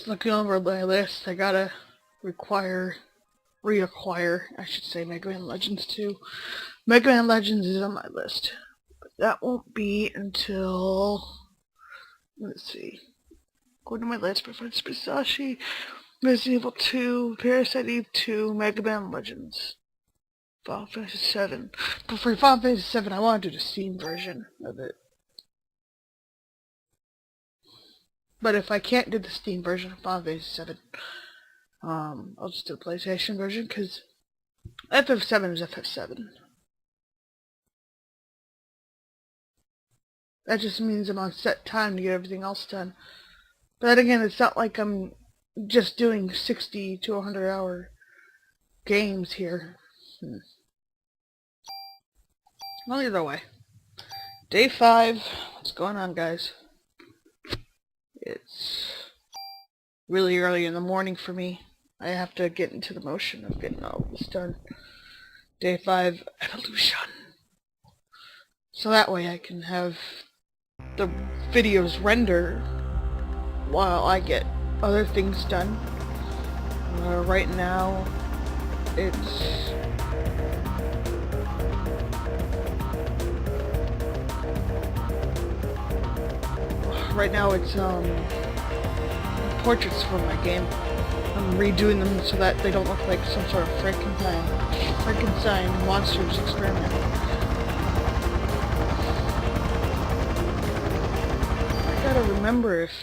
just looking over my list, I gotta reacquire, I should say, Mega Man Legends 2. Mega Man Legends is on my list, but that won't be until, let's see, go to my list, Perfect Spisashi, Resident Evil 2, Parasite Eve 2, Mega Man Legends, Final Fantasy 7. But for Final Fantasy 7, I want to do the Steam version of it. But if I can't do the Steam version of Final Fantasy 7, I'll just do the PlayStation version, because FF7 is FF7. That just means I'm on set time to get everything else done. But then again, it's not like I'm just doing 60 to 100 hour games here. Well, either way. Day 5. What's going on, guys? It's really early in the morning for me. I have to get into the motion of getting all this done. Day 5, Evolution. So that way I can have the videos render while I get other things done. Right now, it's portraits for my game. I'm redoing them so that they don't look like some sort of Frankenstein monsters experiment. I gotta remember if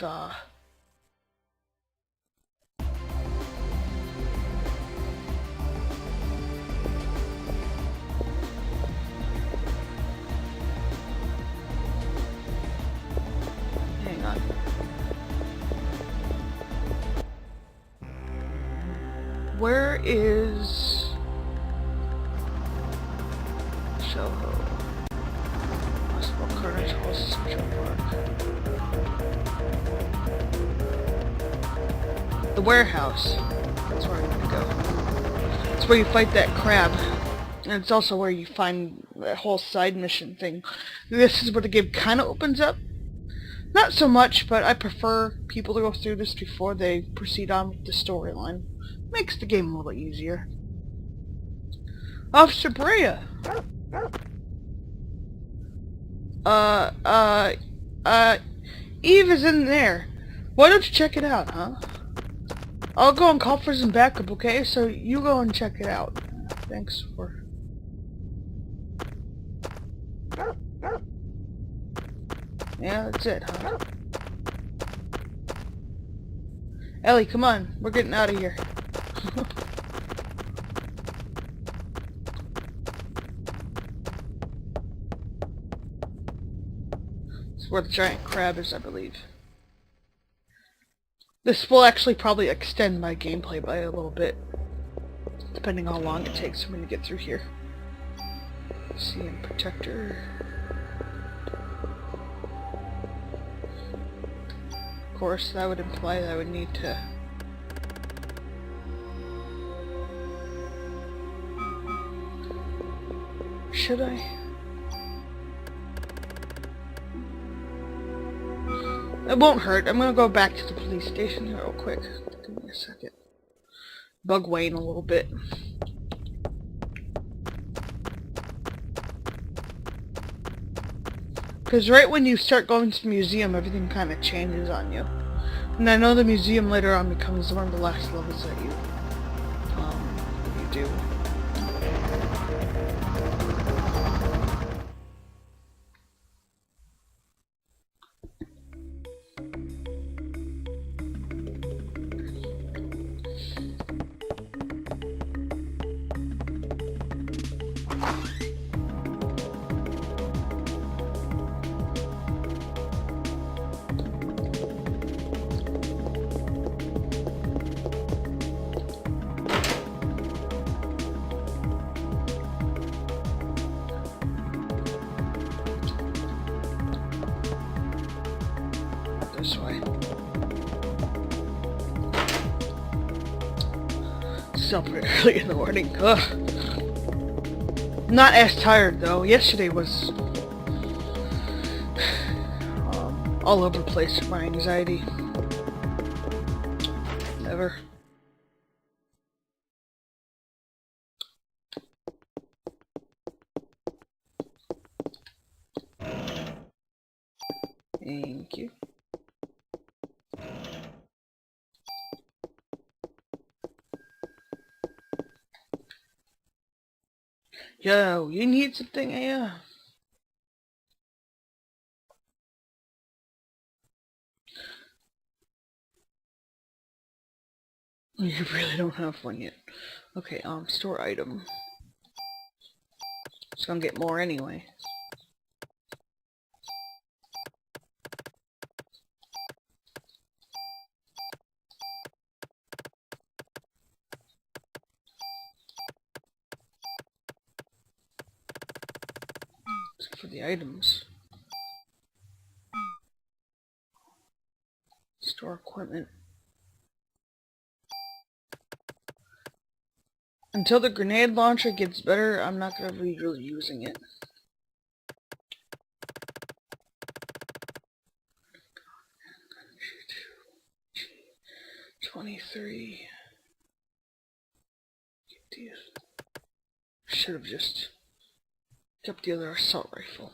hang on. Where is Soho? Possible Carnage Hall Central Park. The warehouse. That's where I need to go. It's where you fight that crab. And it's also where you find that whole side mission thing. This is where the game kind of opens up. Not so much, but I prefer people to go through this before they proceed on with the storyline. Makes the game a little easier. Officer Brea! Eve is in there. Why don't you check it out, huh? I'll go and call for some backup, okay? So you go and check it out. Thanks for... Yeah, that's it, huh? Ellie, come on. We're getting out of here. This is where the giant crab is, I believe. This will actually probably extend my gameplay by a little bit, depending on how long it takes for me to get through here. CM Protector. Of course, that would imply that I would need to... Should I? It won't hurt. I'm gonna go back to the police station here real quick. Give me a second. Bug Wayne a little bit. Because right when you start going to the museum, everything kind of changes on you. And I know the museum later on becomes one of the last levels that you do. This way. Still pretty early in the morning. Ugh. Not as tired though. Yesterday was all over the place with my anxiety. Whatever. Thank you. Yo, you need something, yeah. You really don't have one yet. Okay, store item. Just gonna get more anyway. For the items. Store equipment. Until the grenade launcher gets better, I'm not gonna be really using it. 23. Should have just kept the other assault rifle.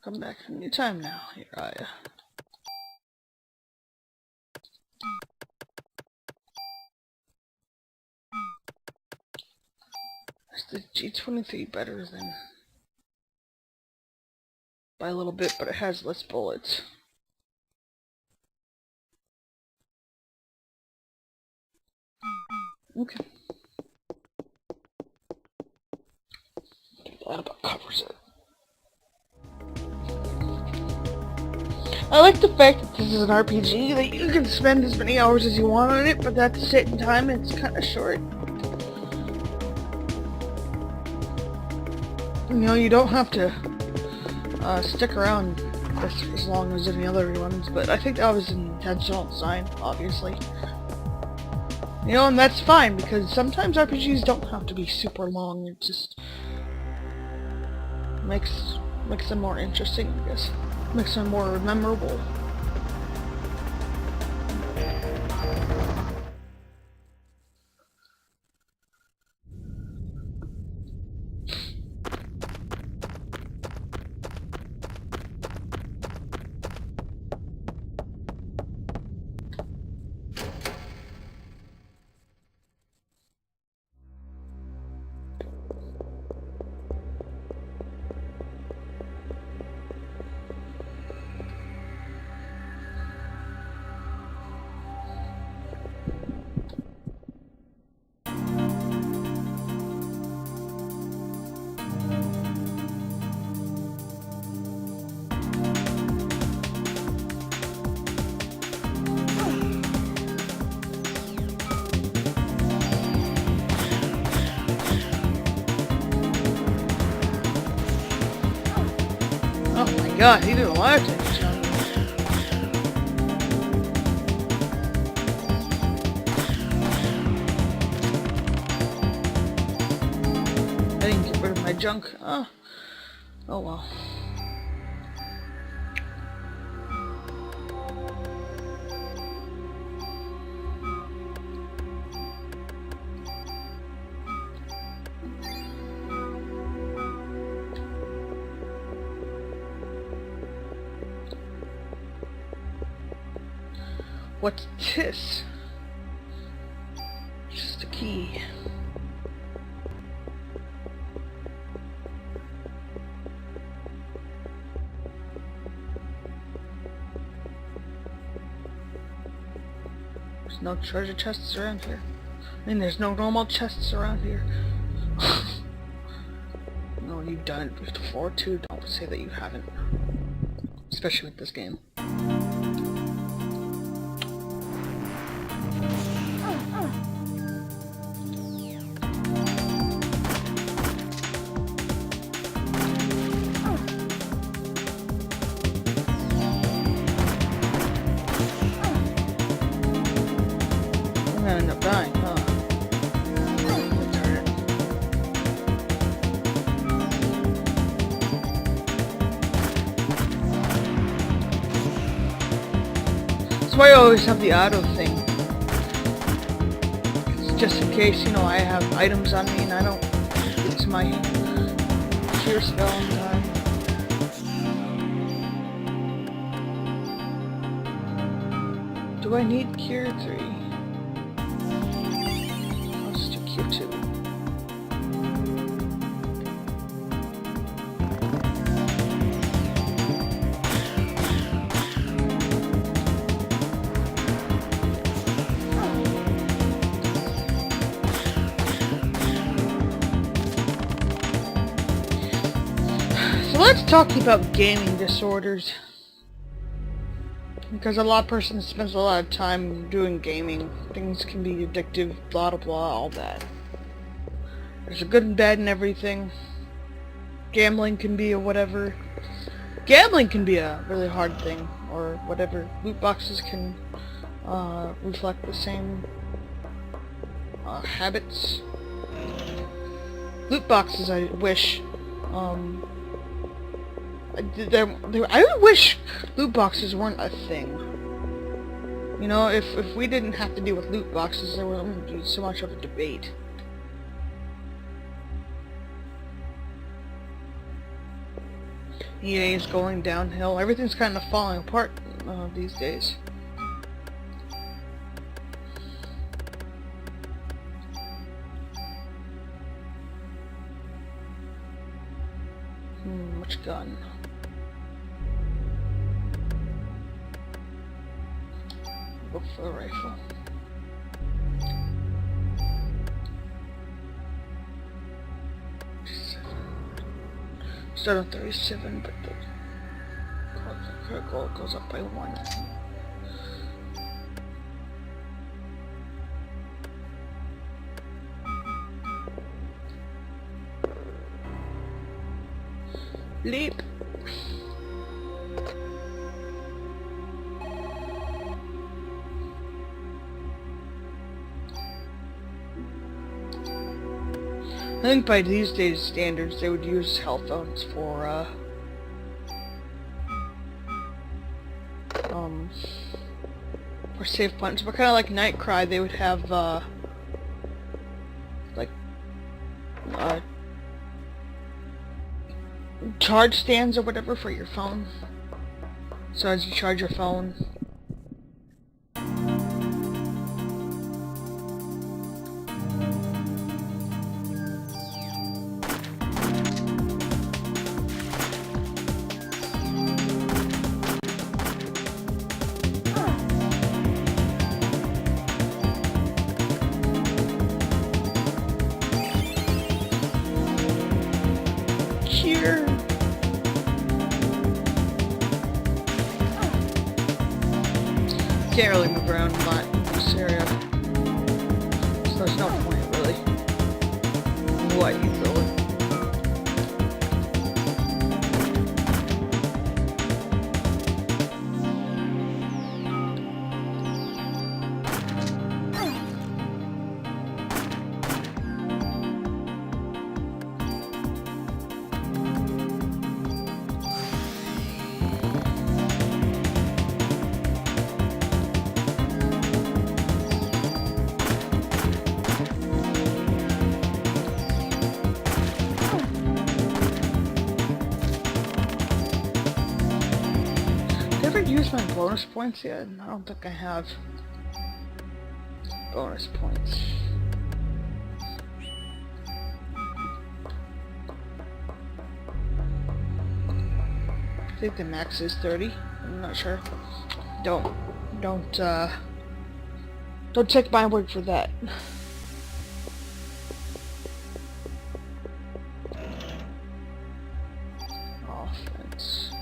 Come back anytime now. Here I am. Is the G23 better than... by a little bit, but it has less bullets. Okay. That about covers it. I like the fact that this is an RPG, that you can spend as many hours as you want on it, but at the same time it's kind of short. You know, you don't have to stick around as long as any other ones, but I think that was an intentional design, obviously. You know, and that's fine, because sometimes RPGs don't have to be super long, it just makes them more interesting, I guess. Makes them more memorable. Oh my god, he did a lot of damage on me. I didn't get rid of my junk. Oh well. What's this? Just a key. There's no treasure chests around here. I mean, there's no normal chests around here. No, you've done it before too. Don't say that you haven't. Especially with this game. That's why I always have the auto thing. It's just in case, you know, I have items on me and I don't get to my cure spell in time. Do I need cure 3? Let's do cure 2. So let's talk about gaming disorders. Because a lot of persons spends a lot of time doing gaming. Things can be addictive, blah blah blah, all that. There's a good and bad in everything. Gambling can be a whatever. Gambling can be a really hard thing, or whatever. Loot boxes can reflect the same habits. Loot boxes, I wish. I wish loot boxes weren't a thing. You know, if we didn't have to deal with loot boxes, there wouldn't be so much of a debate. EA is going downhill. Everything's kind of falling apart these days. Which gun? Go for the rifle. Start on 37, but the critical goes up by 1. Leap. I think by these days' standards, they would use health zones for save points. But kind of like Nightcry, they would have like charge stands or whatever for your phone. So as you charge your phone. Here. Can't really move around a lot in this area, so there's no point really in what you build. Use my bonus points yet? I don't think I have bonus points. I think the max is 30. I'm not sure. Don't take my word for that. Offense.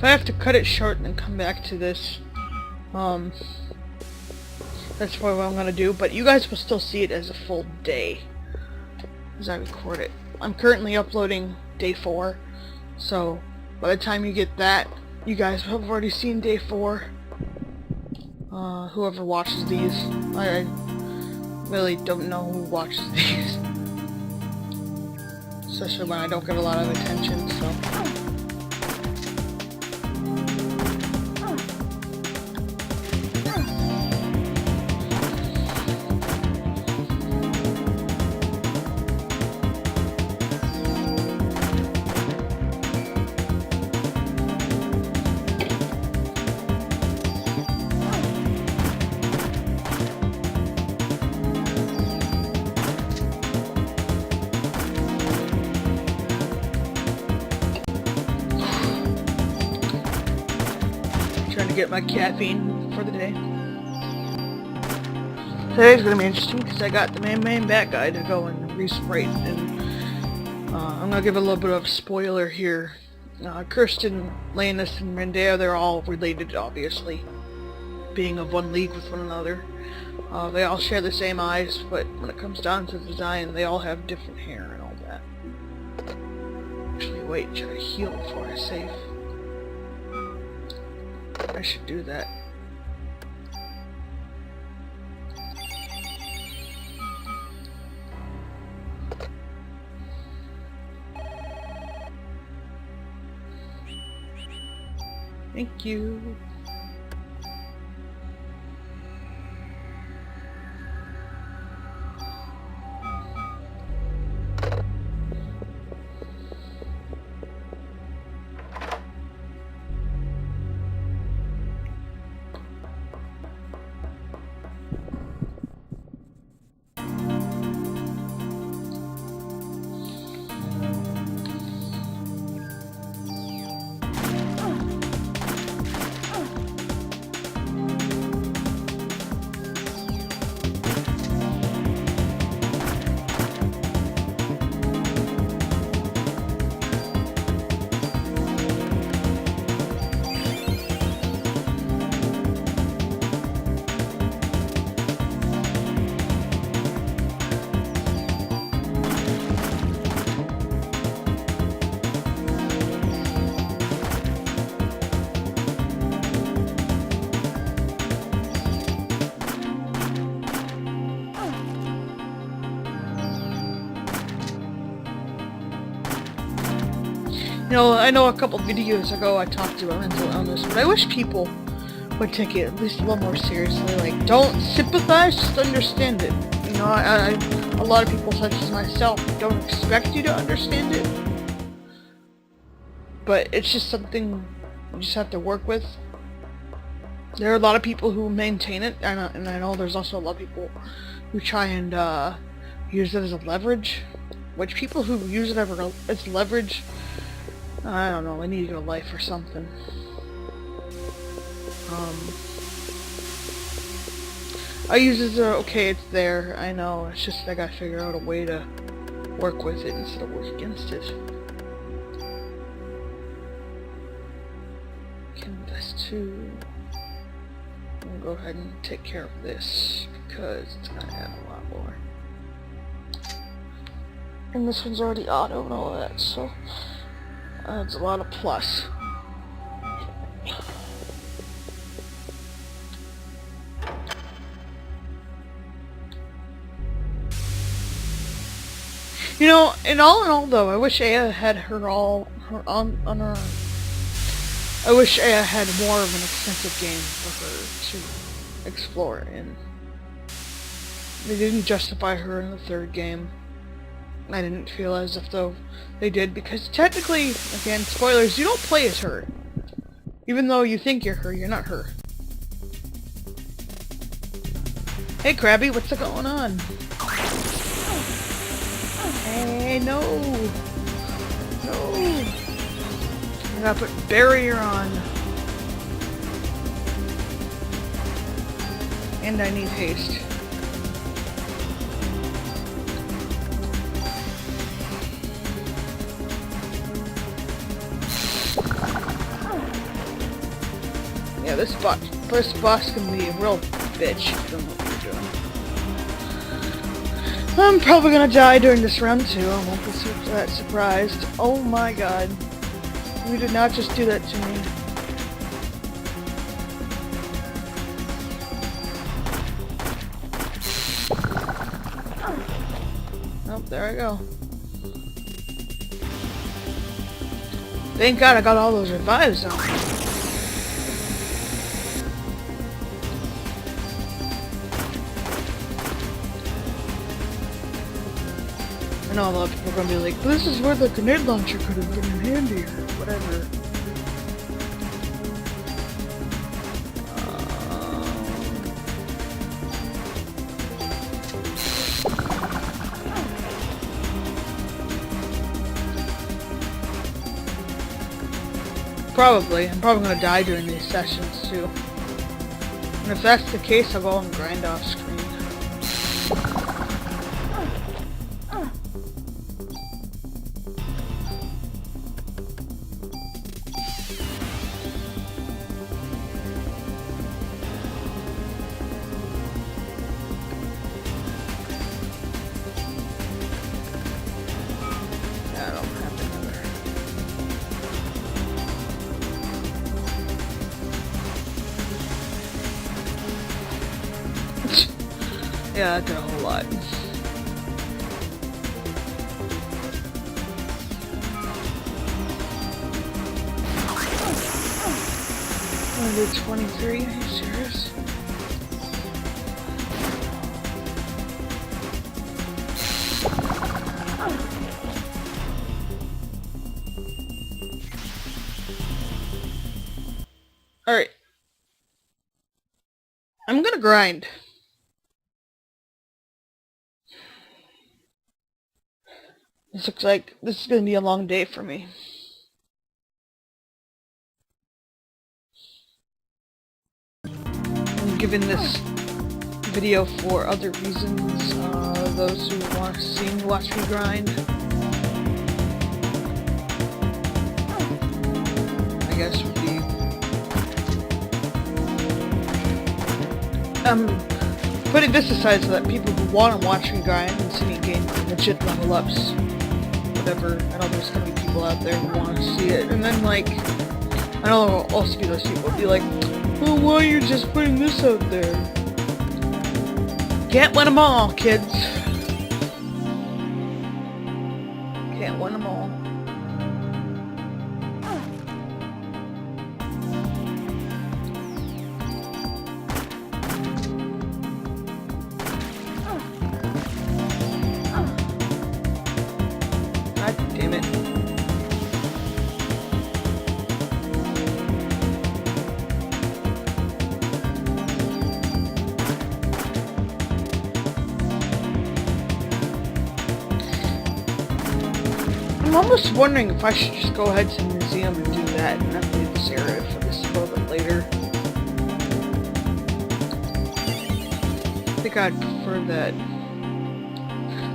If I have to cut it short and then come back to this, that's probably what I'm gonna do, but you guys will still see it as a full day as I record it. I'm currently uploading day 4, so by the time you get that, you guys have already seen day 4. Whoever watches these, I really don't know who watches these, especially when I don't get a lot of attention, so. Trying to get my caffeine for the day. Today's gonna be interesting because I got the main bad guy to go and re-sprite, and I'm gonna give a little bit of spoiler here. Kirsten, Lannis, and Rendea, they're all related, obviously, being of one league with one another. They all share the same eyes, but when it comes down to the design, they all have different hair and all that. Actually, wait, should I heal before I save? I should do that. Thank you. You know, I know a couple videos ago I talked about mental illness, but I wish people would take it at least a little more seriously. Like, don't sympathize, just understand it. You know, a lot of people, such as myself, don't expect you to understand it. But it's just something you just have to work with. There are a lot of people who maintain it, and I know there's also a lot of people who try and use it as a leverage. Which people who use it as leverage, I don't know, they need to get a life or something. I use it as okay, it's there, I know, it's just I gotta figure out a way to work with it instead of work against it. Canvas 2. I'm gonna go ahead and take care of this, because it's gonna add a lot more. And this one's already auto and all that, so adds a lot of plus. You know, in all though, I wish Aya had her on her. I wish Aya had more of an extensive game for her to explore, and they didn't justify her in the 3rd game. I didn't feel as if though they did, because technically, again, spoilers, you don't play as her. Even though you think you're her, you're not her. Hey Krabby, what's going on? Hey, no! No! I gotta put barrier on. And I need haste. this boss can be a real bitch if you don't know what you're doing. I'm probably gonna die during this round too. I won't be that surprised. Oh my god. You did not just do that to me. Oh, there I go. Thank God I got all those revives on. I know a lot of people are gonna be like, this is where the grenade launcher could have been in handy or whatever. Probably. I'm probably gonna die during these sessions too. And if that's the case, I'll go and grind off screen. I don't have another. Yeah, I did a whole lot. I did 23, are you serious? Alright. I'm gonna grind. This looks like this is gonna be a long day for me. I'm giving this video for other reasons. Those who want to see me watch me grind. I guess would be putting this aside so that people who want to watch me grind and see me gain legit level ups, whatever. I know there's gonna be people out there who want to see it, and then like I know there will also be those people who be like, well, why are you just putting this out there? Can't win them all, kids. Can't win them all. God damn it. I'm almost wondering if I should just go ahead to the museum and do that and not leave this area for this a little bit later. I think I'd prefer that.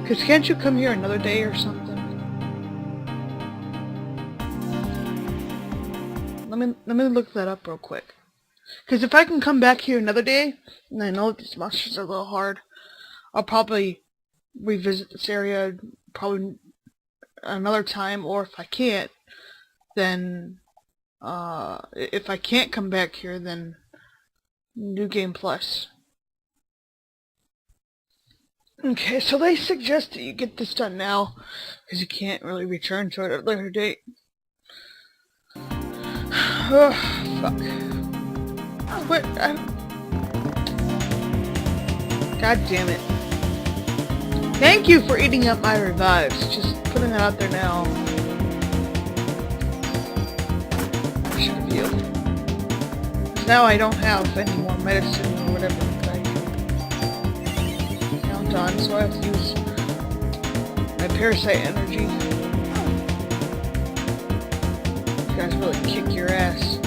Cause can't you come here another day or something? Let me look that up real quick. Cause if I can come back here another day, and I know these monsters are a little hard, I'll probably revisit this area probably another time, or if I can't, then if I can't come back here, then New Game Plus. Okay, so they suggest that you get this done now, because you can't really return to it at a later date. Oh, fuck. What? God damn it. Thank you for eating up my revives. Just putting that out there now. I should have healed. Because now I don't have any more medicine or whatever that I can count on, so I have to use my Parasite energy. You guys really kick your ass.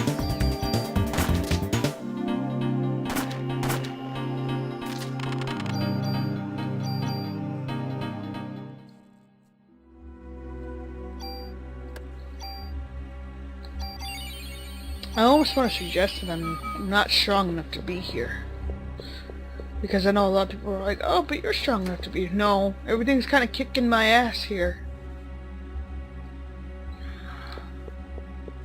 I almost want to suggest that I'm not strong enough to be here. Because I know a lot of people are like, oh, but you're strong enough to be. No, everything's kind of kicking my ass here.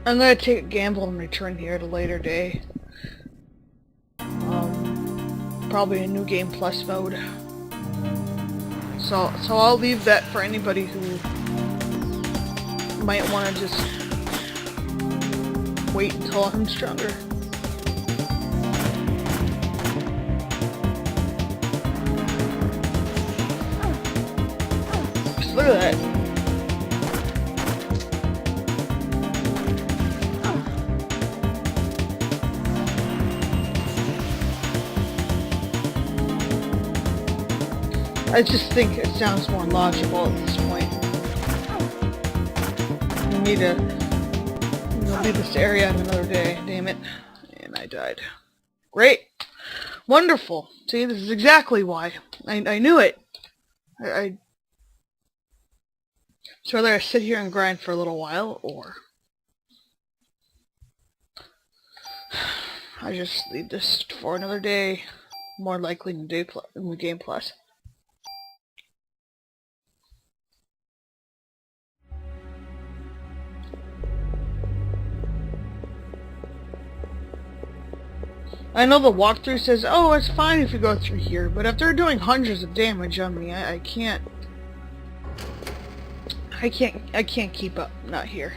I'm gonna take a gamble and return here at a later day. Probably a new game plus mode. So I'll leave that for anybody who might want to just wait until I'm stronger. Just look at that. I just think it sounds more logical at this point. We need to leave this area on another day. Damn it. And I died. Great. Wonderful. See, this is exactly why. I knew it. So whether I sit here and grind for a little while, or I just leave this for another day. More likely in the game plus. I know the walkthrough says, oh, it's fine if you go through here, but if they're doing hundreds of damage on me, I can't keep up. Not here.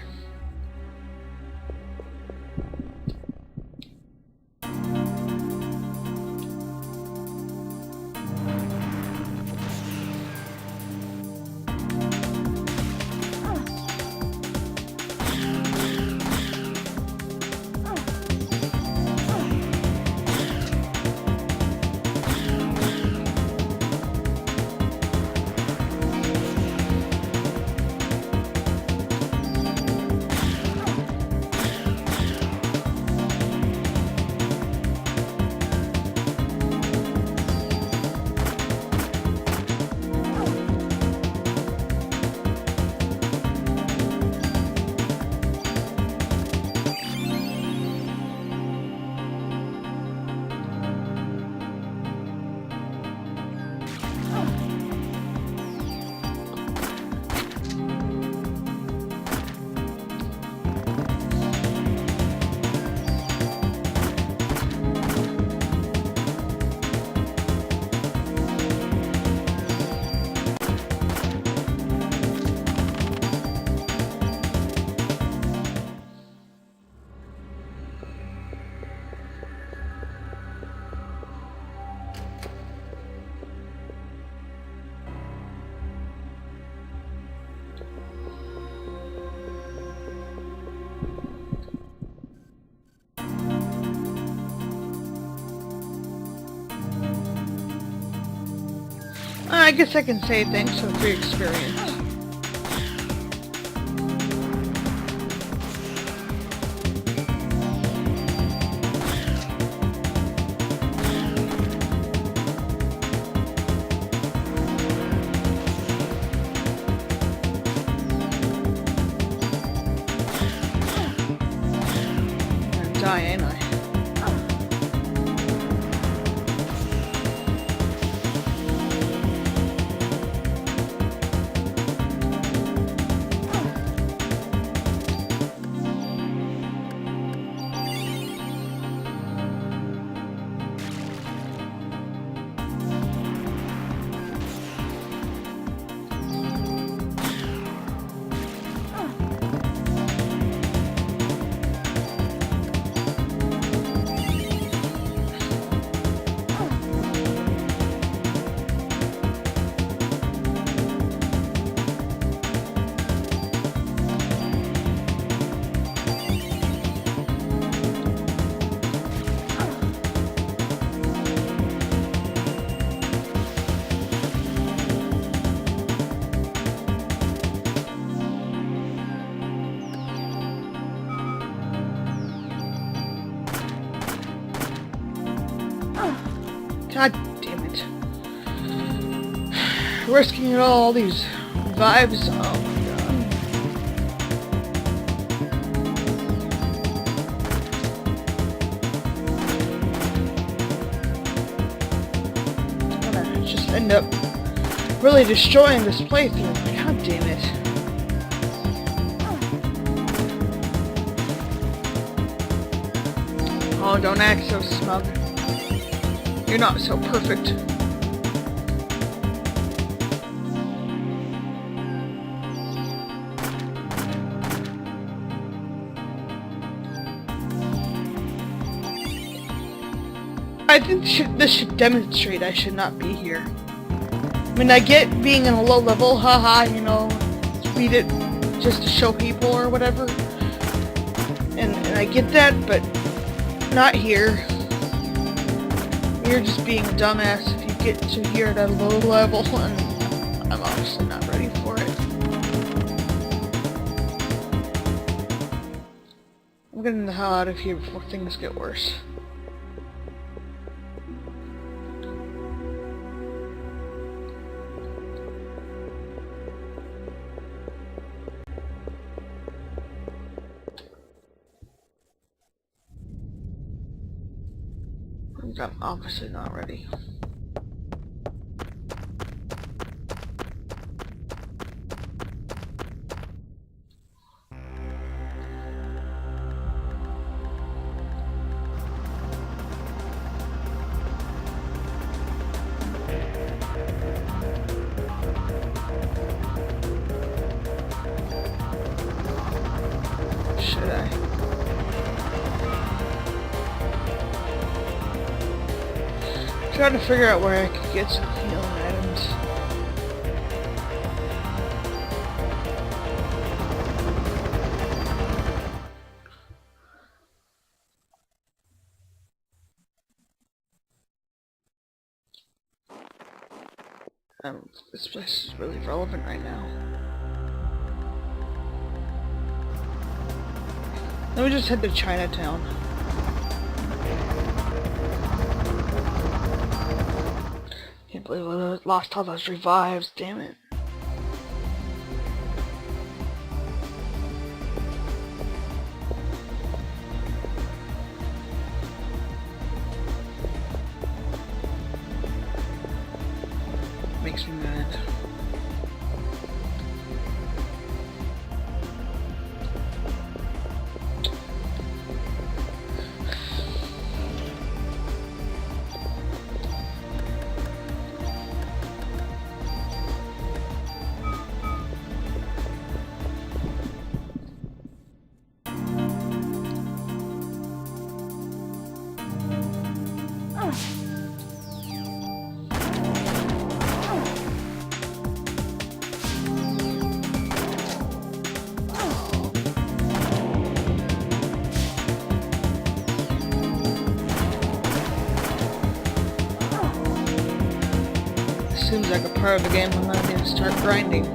I guess I can say thanks for the free experience. I'm gonna die, ain't I? God damn it. Risking it all these vibes. Oh my just end up really destroying this playthrough. God damn it. Oh, don't act so smug. You're not so perfect. I think this should demonstrate I should not be here. I mean, I get being in a low level, haha, you know, beat it just to show people or whatever. And I get that, but not here. You're just being a dumbass if you get to here at a low level, and I'm obviously not ready for it. I'm getting the hell out of here before things get worse. I'm obviously not ready. Should I? Trying to figure out where I could get some healing items. This place is really relevant right now. Let me just head to Chinatown. Can't believe I lost all those revives, damn it. Makes me mad. Seems like a part of the game I'm gonna need to start grinding.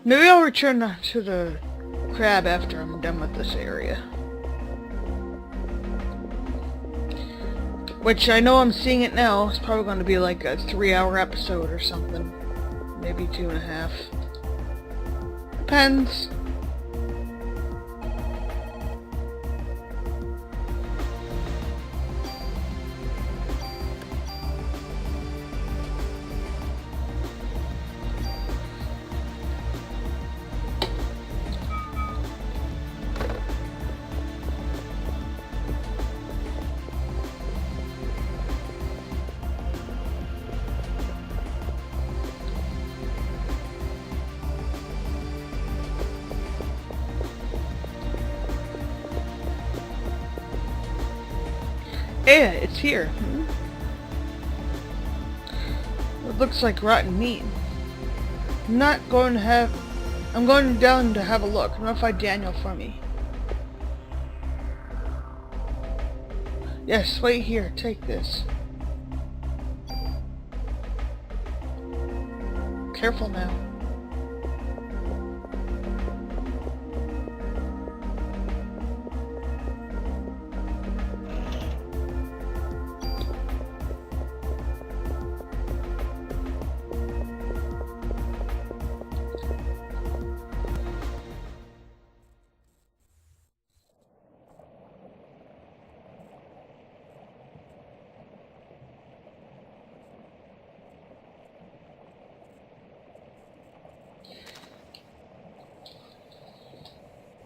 Maybe I'll return to the crab after I'm done with this area. Which I know I'm seeing it now. It's probably going to be like a 3-hour episode or something. Maybe 2.5. Depends. Yeah, it's here. It looks like rotten meat. I'm going down to have a look. I'm gonna find Daniel for me. Yes, wait here. Take this. Careful now.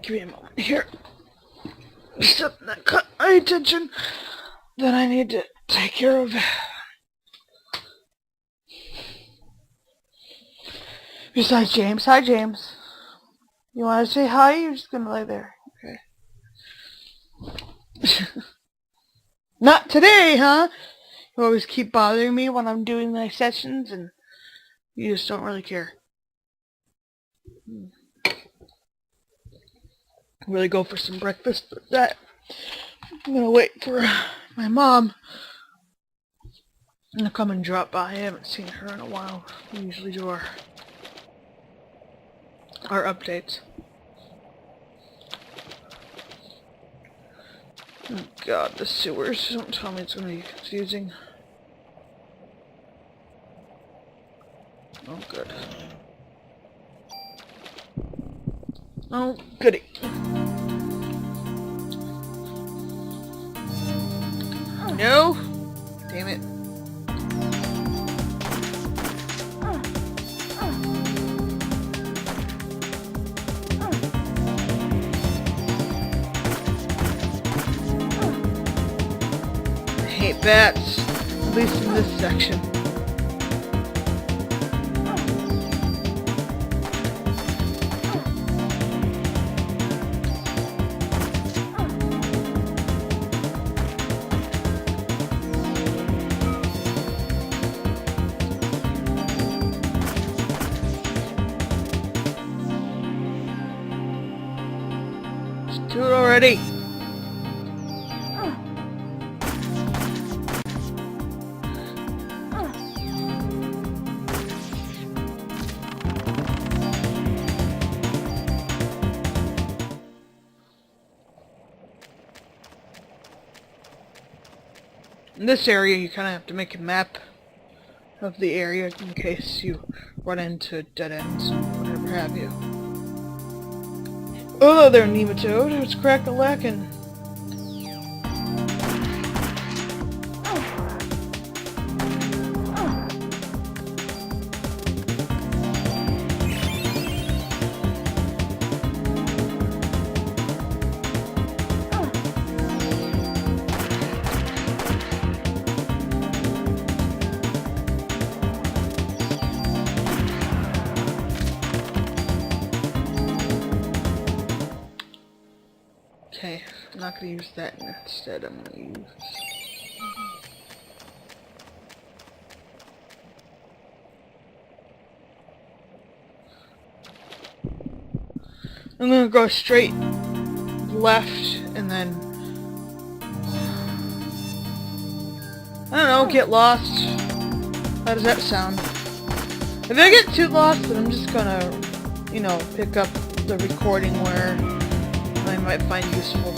Give me a moment here. Something that caught my attention that I need to take care of. Besides James. Hi, James. You want to say hi? You're just gonna lay there. Okay. Not today, huh? You always keep bothering me when I'm doing my sessions, and you just don't really care. Really go for some breakfast, but that I'm gonna wait for my mom to come and drop by. I haven't seen her in a while. We usually do our updates. Oh god, the sewers. Don't tell me it's gonna be confusing. Oh good. Oh goody. No! Damn it. I hate bats, at least in this section. Do it already! In this area, you kind of have to make a map of the area in case you run into dead ends or whatever have you. Hello there, nematode. It's crack-a-lackin'. Okay, I'm not gonna use that instead. I'm gonna use... I'm gonna go straight left and then... I don't know, get lost. How does that sound? If I get too lost, then I'm just gonna, you know, pick up the recording where I might find useful.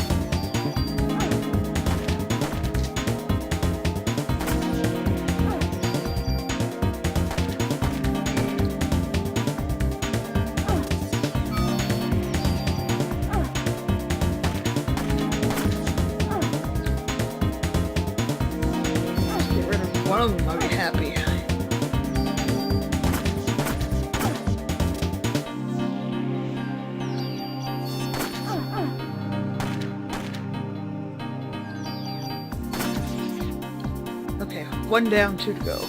Get rid of one of them, I'll be happy. Okay, one down, two to go.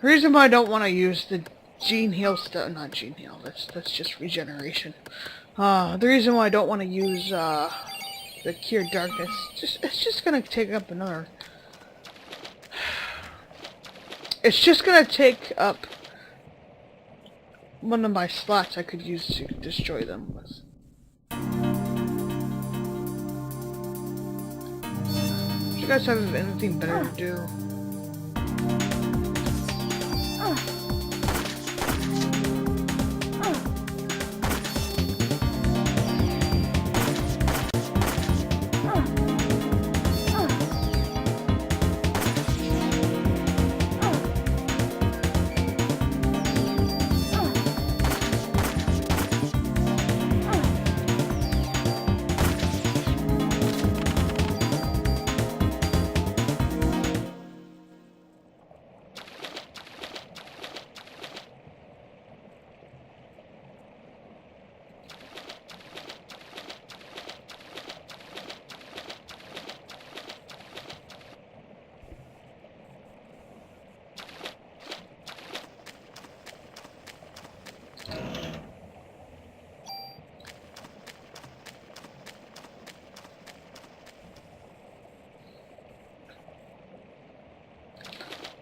The reason why I don't want to use the gene heal stuff, not gene heal, that's just regeneration. The reason why I don't want to use the cure darkness, it's just gonna take up another. It's just gonna take up one of my slots I could use to destroy them with. Do you guys have anything better to do?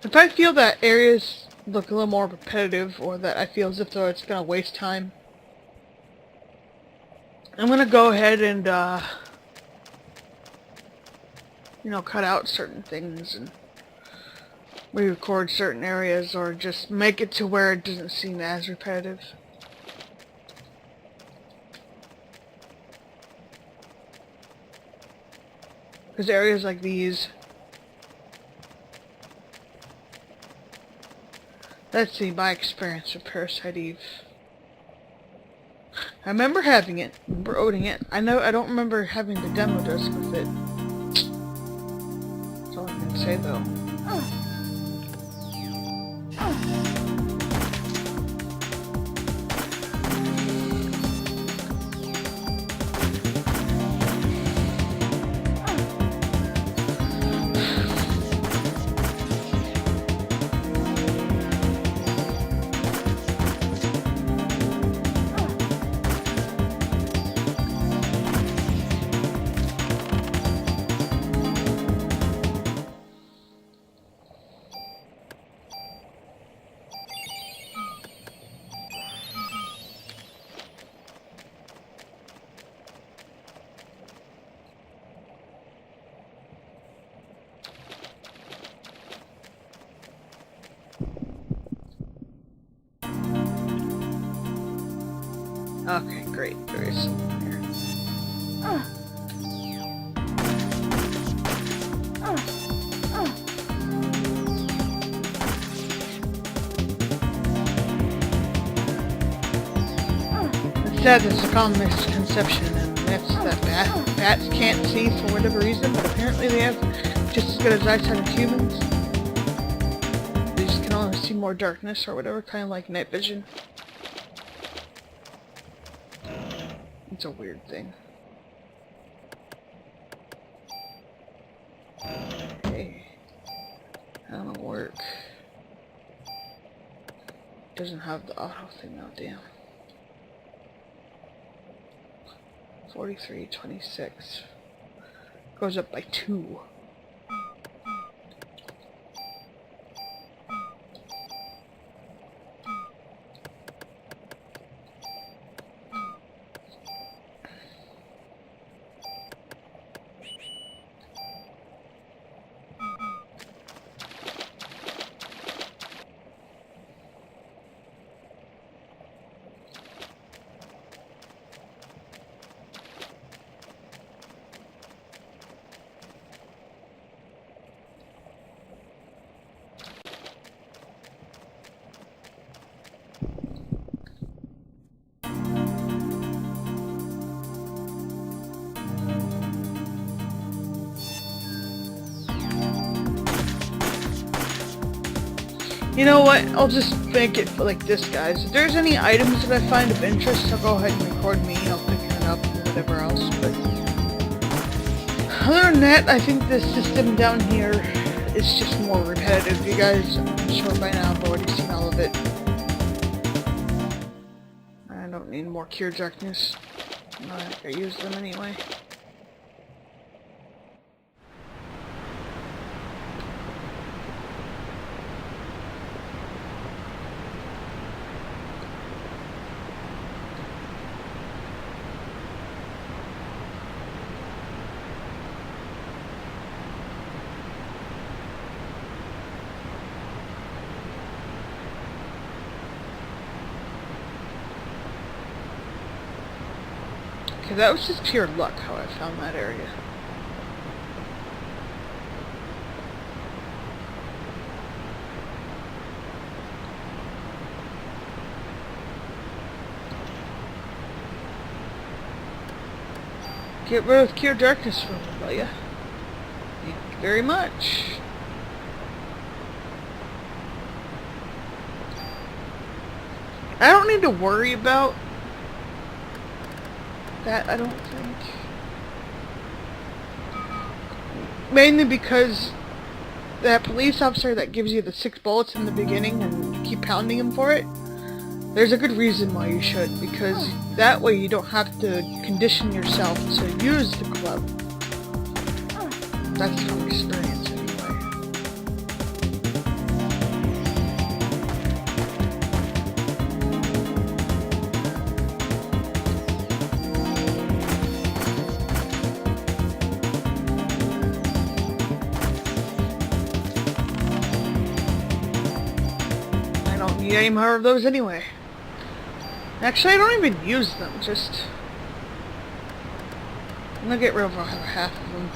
If I feel that areas look a little more repetitive, or that I feel as if though it's gonna waste time, I'm gonna go ahead and, you know, cut out certain things and re-record certain areas, or just make it to where it doesn't seem as repetitive. Because areas like these... Let's see, my experience with Parasite Eve. I remember having it, I remember owning it. I don't remember having the demo disc with it. That's all I can say though. Okay, great. There is something here. It's sad there's a common misconception, and that's that bats can't see for whatever reason, but apparently they have just as good as eyesight as humans. They just can only see more darkness or whatever, kind of like night vision. It's a weird thing. Hey, that'll work. Doesn't have the auto thing now, damn. 43.26 goes up by 2. You know what? I'll just make it like this, guys. If there's any items that I find of interest, I'll go ahead and record me. I'll pick it up and whatever else. But other than that, I think the system down here it's just more repetitive. You guys, I'm sure by now have already seen all of it. I don't need more cure darkness. I use them anyway. Okay, that was just pure luck how I found that area. Get rid of cure darkness from me, will ya? Thank you very much. I don't need to worry about that, I don't think. Mainly because that police officer that gives you the 6 bullets in the beginning and you keep pounding him for it, there's a good reason why you should, because that way you don't have to condition yourself to use the club. That's from experience anyway. I don't need any more of those anyway. Actually, I don't even use them, just... I'm gonna get rid of half of them.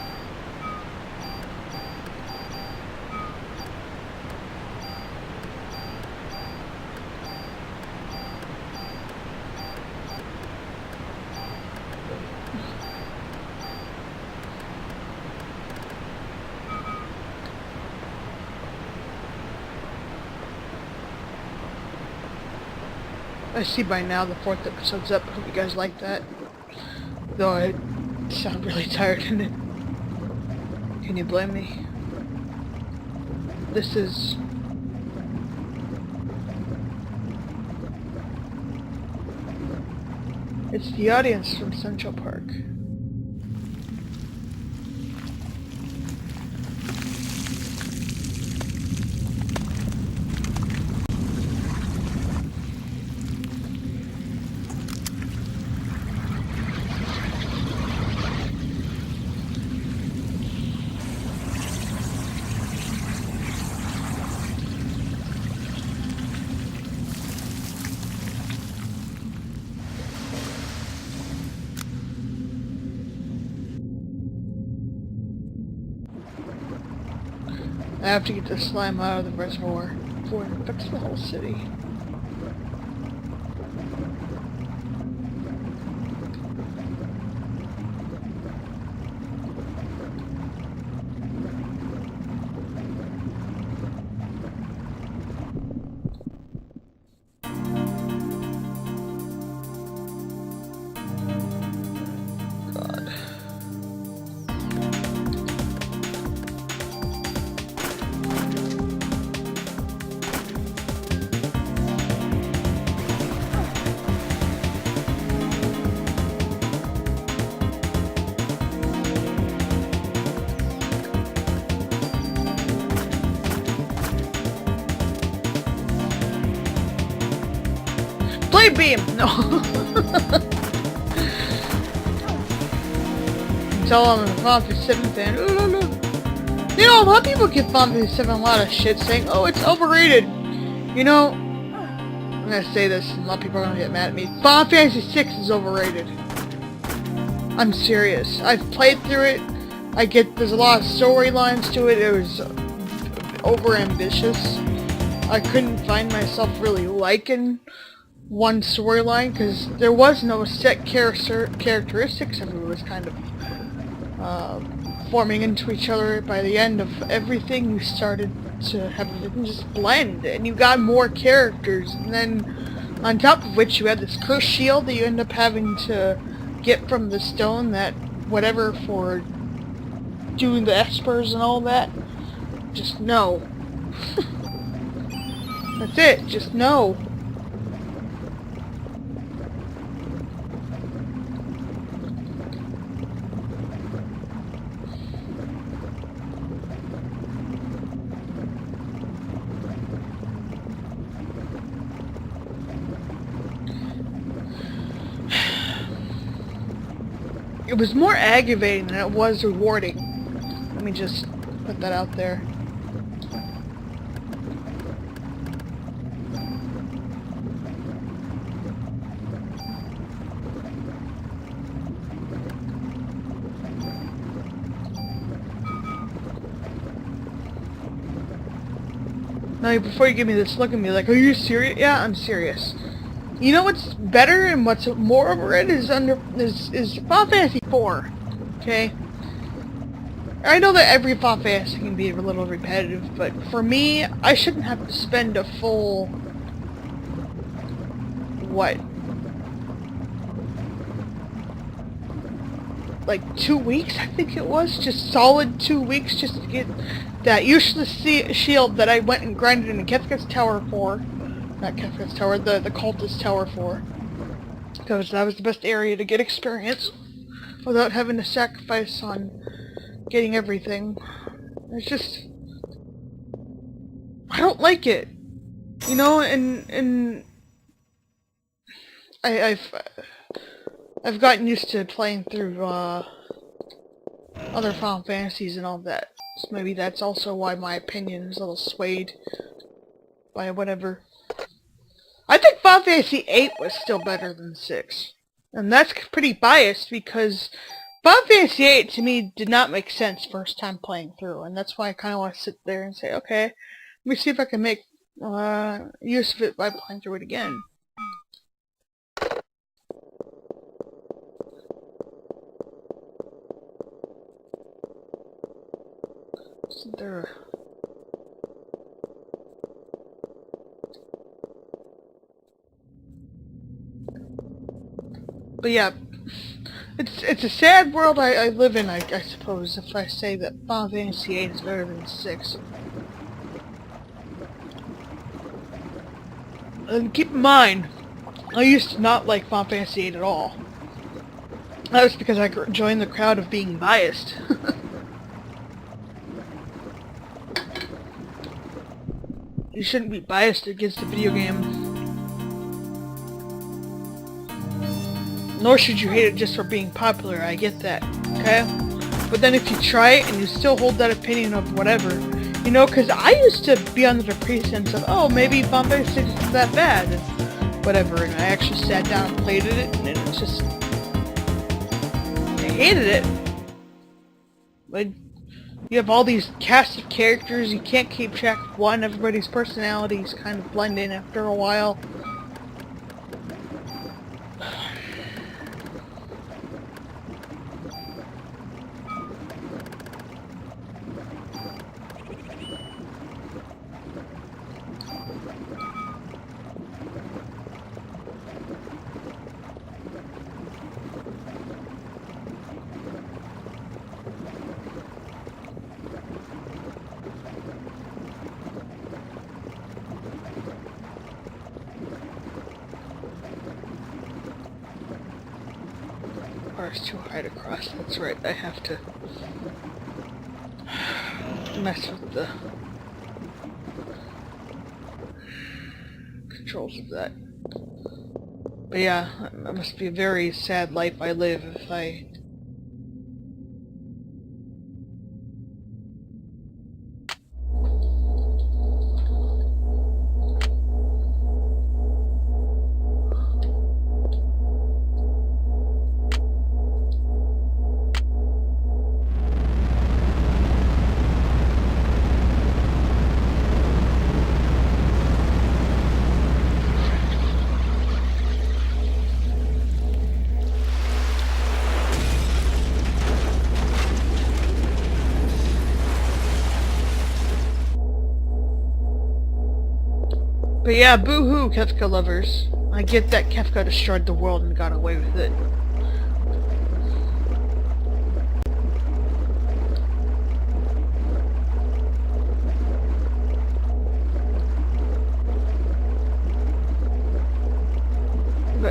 I see by now the 4th episode's up. I hope you guys like that. Though I sound really tired in it. Can you blame me? This is... It's the audience from Central Park. I have to get the slime out of the reservoir before it affects the whole city. Blade beam! No. Tell I'm a Final Fantasy 7 fan. Ooh, ooh, ooh. You know, a lot of people give Final Fantasy 7 a lot of shit saying, oh, it's overrated. You know, I'm gonna say this and a lot of people are gonna get mad at me. Final Fantasy 6 is overrated. I'm serious. I've played through it. There's a lot of storylines to it. It was over-ambitious. I couldn't find myself really liking one storyline because there was no set characteristics. Everyone was kind of forming into each other. By the end of everything, you started to have everything just blend, and you got more characters. And then, on top of which, you had this cursed shield that you end up having to get from the stone that whatever for doing the espers and all that. Just no. That's it. Just no. It was more aggravating than it was rewarding. Let me just put that out there. Now, before you give me this look at me like, are you serious? Yeah, I'm serious. You know what's better and what's more over it is Final Fantasy IV. Okay? I know that every Final Fantasy can be a little repetitive, but for me, I shouldn't have to spend a full... what? Like 2 weeks, I think it was? Just solid 2 weeks just to get that useless shield that I went and grinded in Kefka's Tower for. Not Kefka's Tower, the Cultist Tower for. Because that was the best area to get experience without having to sacrifice on getting everything. It's just... I don't like it. You know, and I've gotten used to playing through other Final Fantasies and all that. So maybe that's also why my opinion is a little swayed by whatever. I think Final Fantasy VIII was still better than 6. And that's pretty biased because Final Fantasy VIII to me did not make sense first time playing through. And that's why I kind of want to sit there and say, okay, let me see if I can make use of it by playing through it again. Isn't there a... But yeah, it's a sad world I live in, I suppose, if I say that Final Fantasy VIII is better than 6. And keep in mind, I used to not like Final Fantasy VIII at all. That was because I joined the crowd of being biased. You shouldn't be biased against a video game. Nor should you hate it just for being popular, I get that, okay? But then if you try it and you still hold that opinion of whatever, you know, because I used to be under the pretense of, oh, maybe Final Fantasy 6 isn't that bad, and whatever, and I actually sat down and played it, and it was just... I hated it. But you have all these cast of characters, you can't keep track of one, everybody's personalities kind of blend in after a while. It's too high to cross, that's right, I have to mess with the controls of that. But yeah, it must be a very sad life I live if I... But yeah, boo-hoo, Kefka lovers. I get that Kefka destroyed the world and got away with it.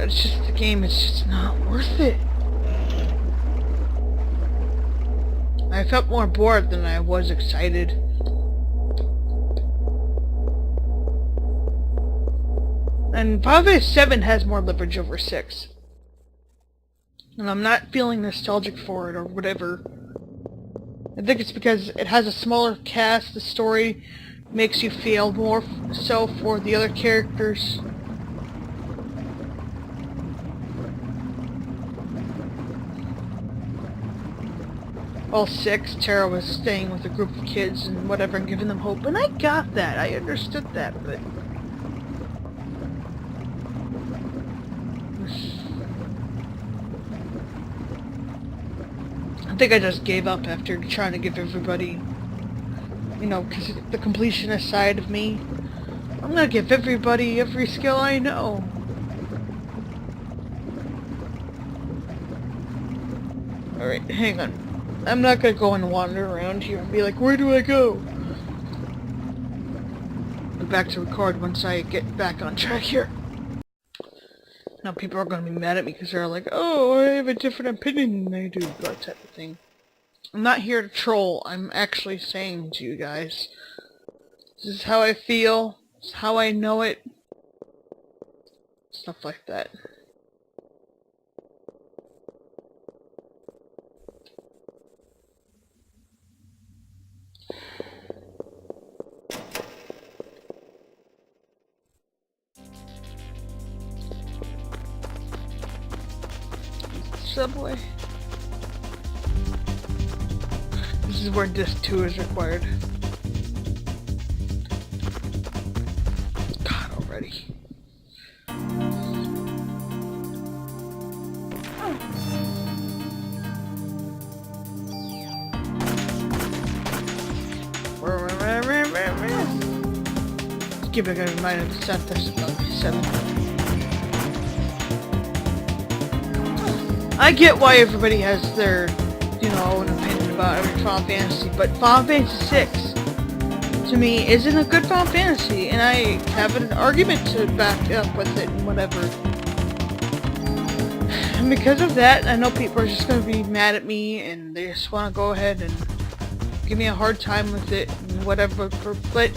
but it's just the game, it's just not worth it. I felt more bored than I was excited. And Final Fantasy VII has more leverage over 6. And I'm not feeling nostalgic for it or whatever. I think it's because it has a smaller cast, the story makes you feel more so for the other characters. All 6, Tara was staying with a group of kids and whatever and giving them hope. And I got that. I understood that, but... I think I just gave up after trying to give everybody... You know, because the completionist side of me... I'm gonna give everybody every skill I know. Alright, hang on. I'm not gonna go and wander around here and be like, where do I go? I'm back to record once I get back on track here. Now people are gonna be mad at me because they're like, oh, I have a different opinion than they do, that type of thing. I'm not here to troll, I'm actually saying to you guys, this is how I feel, this is how I know it, stuff like that. Subway. This is where disc 2 is required. God already. Let's give it a reminder to set this about 7. I get why everybody has their, you know, an opinion about every Final Fantasy, but Final Fantasy 6, to me, isn't a good Final Fantasy, and I have an argument to back up with it and whatever. And because of that, I know people are just going to be mad at me, and they just want to go ahead and give me a hard time with it, and whatever, but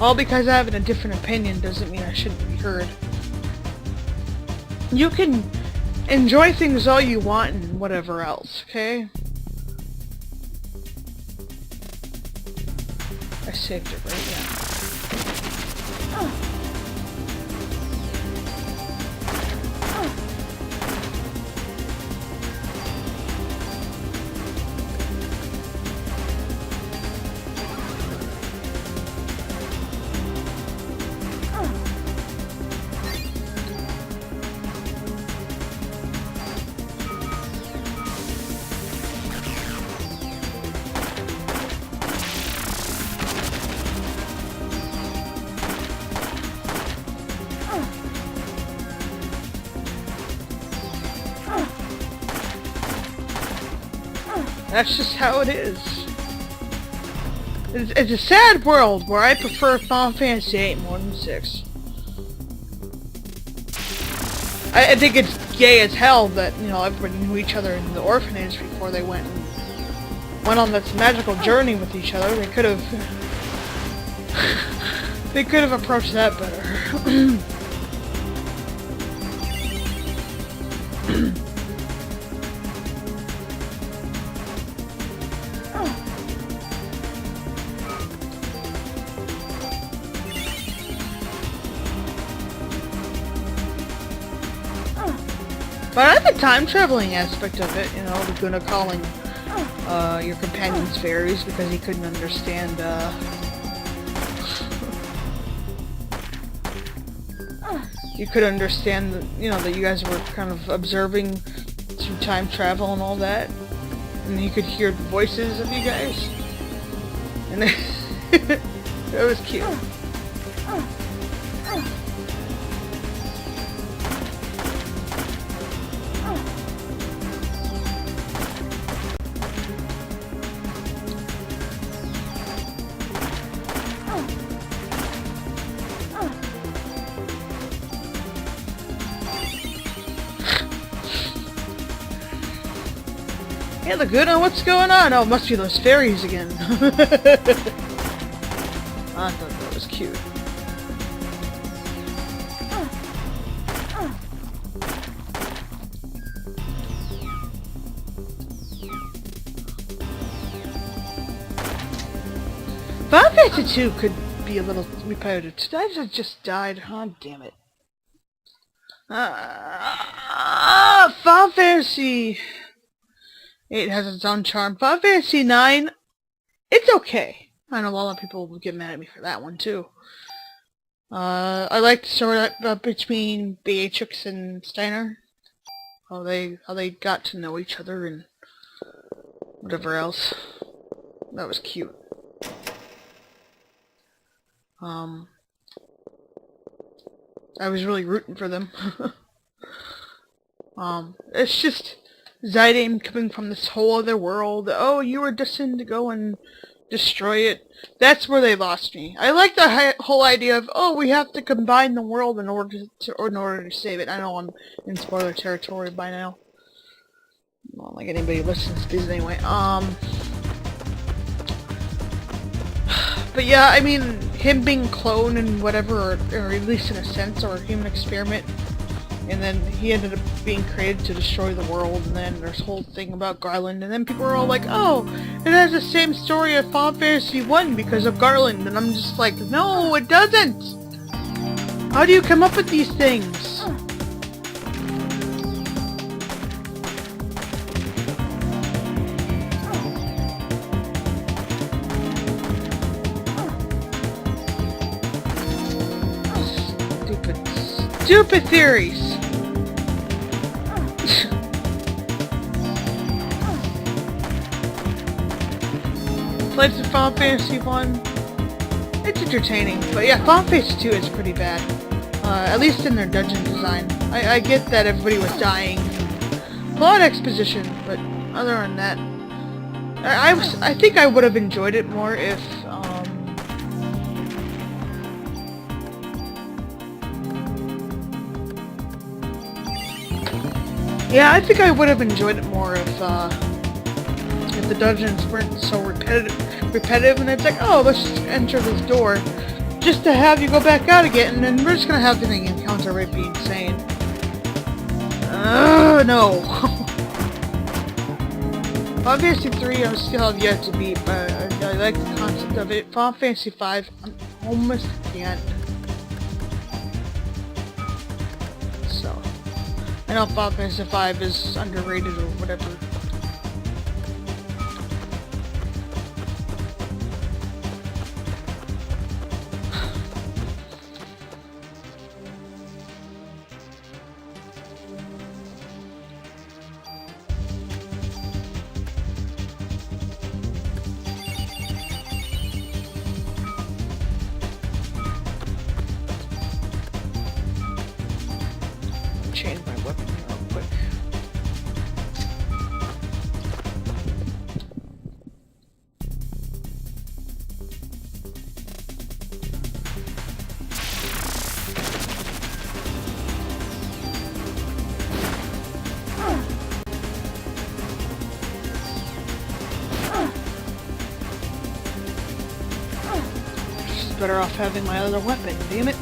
all because I have a different opinion doesn't mean I shouldn't be heard. You can enjoy things all you want and whatever else, okay? I saved it right now. That's just how it is. It's a sad world where I prefer Final Fantasy VIII more than 6. I think it's gay as hell that, you know, everybody knew each other in the orphanage before they went on this magical journey with each other. They could have approached that better. But I like the time traveling aspect of it, you know, Laguna calling your companions fairies because he couldn't understand you could understand that, you know, that you guys were kind of observing through time travel and all that, and he could hear the voices of you guys, and it was cute. Hey Laguna, what's going on? Oh, it must be those fairies again. I thought that was cute. Final Fantasy 2 could be a little repetitive. I just died. Oh, damn it. Final Fantasy 8 has its own charm. Final Fantasy 9, it's okay. I know a lot of people will get mad at me for that one too. I like the story between Beatrix and Steiner. How they got to know each other and whatever else. That was cute. I was really rooting for them. It's just Zidane coming from this whole other world. Oh, you were destined to go and destroy it. That's where they lost me. I like the whole idea of, oh, we have to combine the world in order to save it. I know I'm in spoiler territory by now. I don't like anybody listens to these anyway. But yeah, I mean, him being cloned and whatever, or at least in a sense, or a human experiment, and then he ended up being created to destroy the world, and then there's a whole thing about Garland, and then people are all like, oh, it has the same story of Final Fantasy 1 because of Garland, and I'm just like, no, it doesn't! How do you come up with these things? Stupid theories! Played through Final Fantasy 1. It's entertaining, but yeah, Final Fantasy 2 is pretty bad. At least in their dungeon design. I get that everybody was dying. Plot exposition, but other than that, I think I would have enjoyed it more if, yeah, I think I would have enjoyed it more if the dungeons weren't so repetitive, and it's like, oh, let's just enter this door, just to have you go back out again, and then we're just gonna have the encounter rate be insane. No. Final Fantasy 3 I still have yet to beat, but I like the concept of it. Final Fantasy 5, I'm almost at the end. So, I know Final Fantasy 5 is underrated or whatever. Change my weapon here real quick. Just better off having my other weapon, damn it.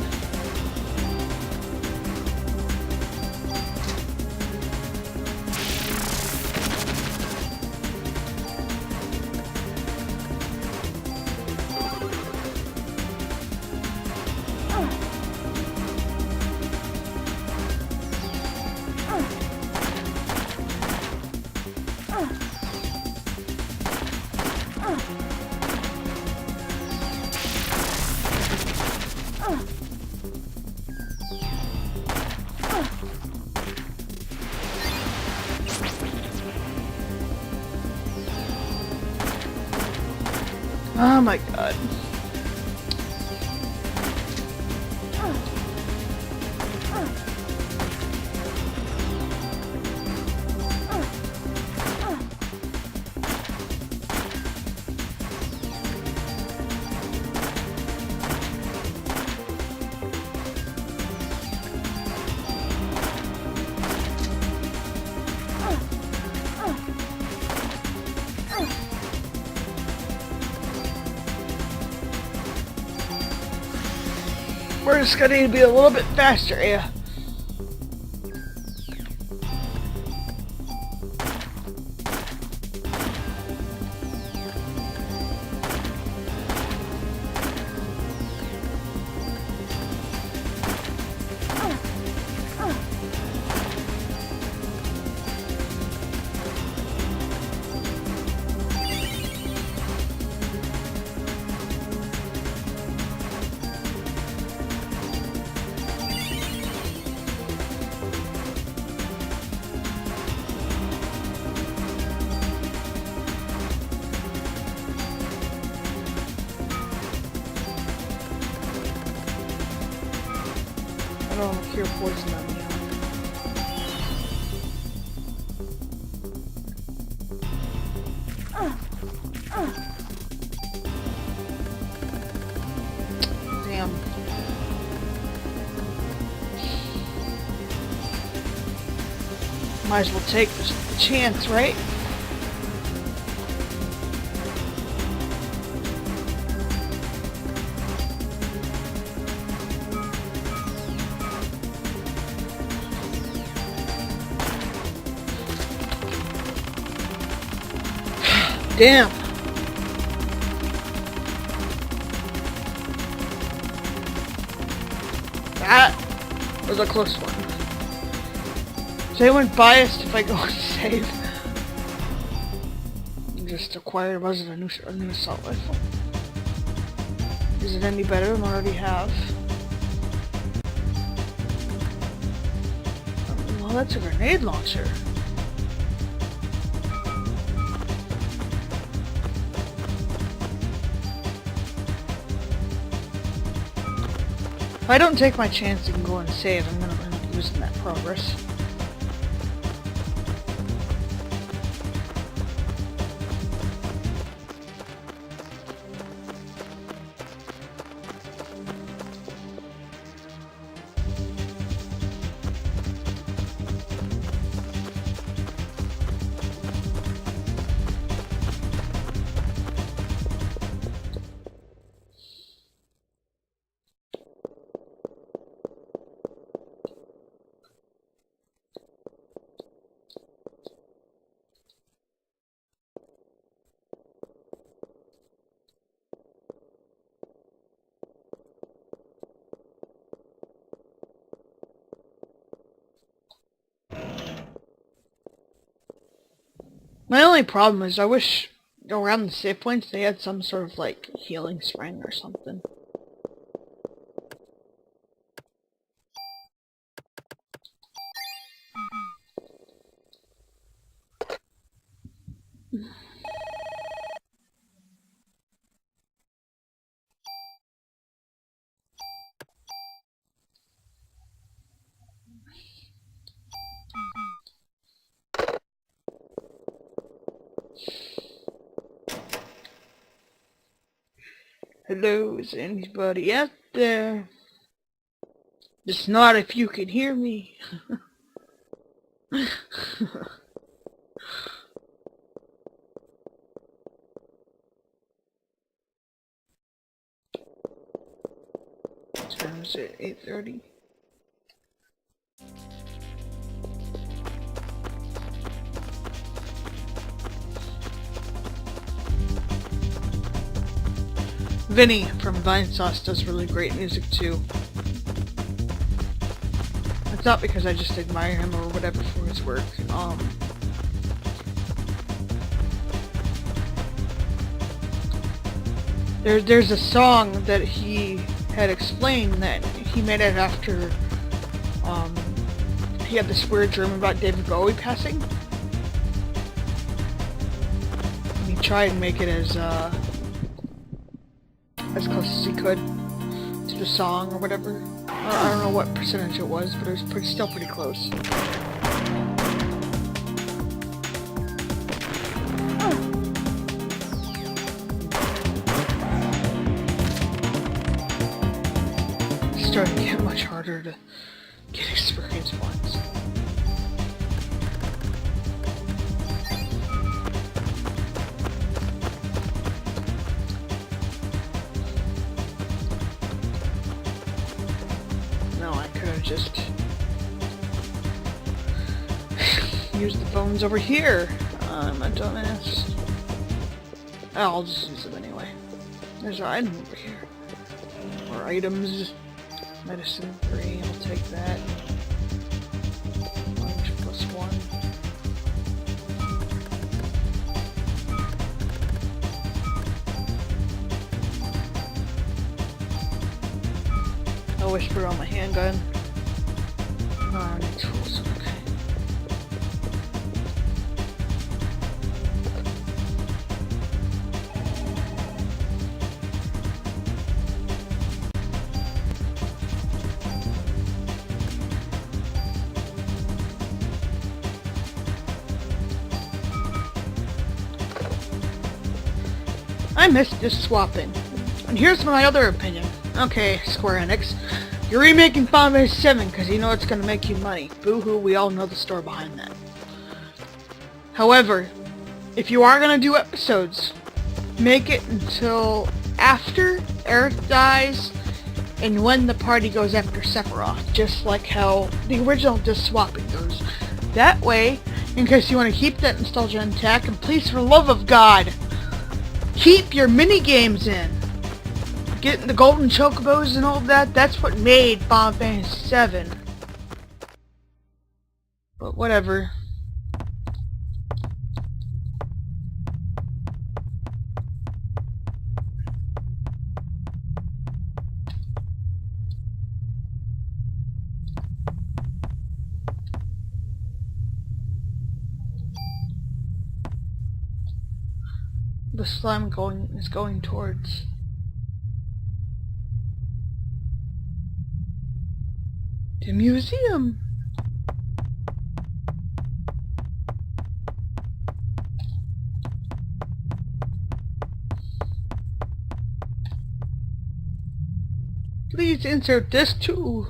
Oh my god. We're just gonna need to be a little bit faster, yeah. I don't want to cure poison on me. Damn. Might as well take the chance, right? Damn. That was a close one. Is anyone biased if I go and save? Just acquired, was it a new assault rifle? Is it any better than what I already have? Well, that's a grenade launcher. If I don't take my chance and go and save, I'm gonna end up losing that progress. My only problem is I wish around the save points they had some sort of like healing spring or something. Hello, is anybody out there? Just not if you can hear me. Time is it? 8:30. Vinny from Vine Sauce does really great music too. It's not because I just admire him or whatever for his work. There's a song that he had explained that he made it after he had this weird dream about David Bowie passing. And he tried and make it as close as he could to the song or whatever. I don't know what percentage it was, but it was still pretty close. It's starting to get much harder to get experience points. just use the phones over here. I'm a dumbass. I'll just use them anyway. There's our item over here. Or items. Medicine 3, I'll take that. Lunch +1. I'll whisper on my handgun. Oh, I need tools, okay. I miss this swapping. And here's my other opinion. Okay, Square Enix. You're remaking Final Fantasy 7 because you know it's going to make you money. Boo-hoo, we all know the story behind that. However, if you are going to do episodes, make it until after Aerith dies and when the party goes after Sephiroth. Just like how the original disc swapping goes. That way, in case you want to keep that nostalgia intact, and please, for the love of God, keep your mini-games in. Getting the golden chocobos and all that, that's what made Final Fantasy 7. But whatever. The slime is going towards the museum. Please insert disc 2.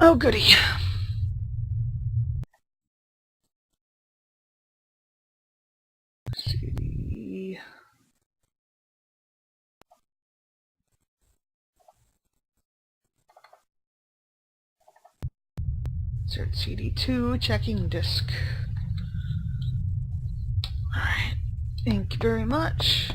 Oh goody. CD. Insert CD2, checking disk. Alright, thank you very much.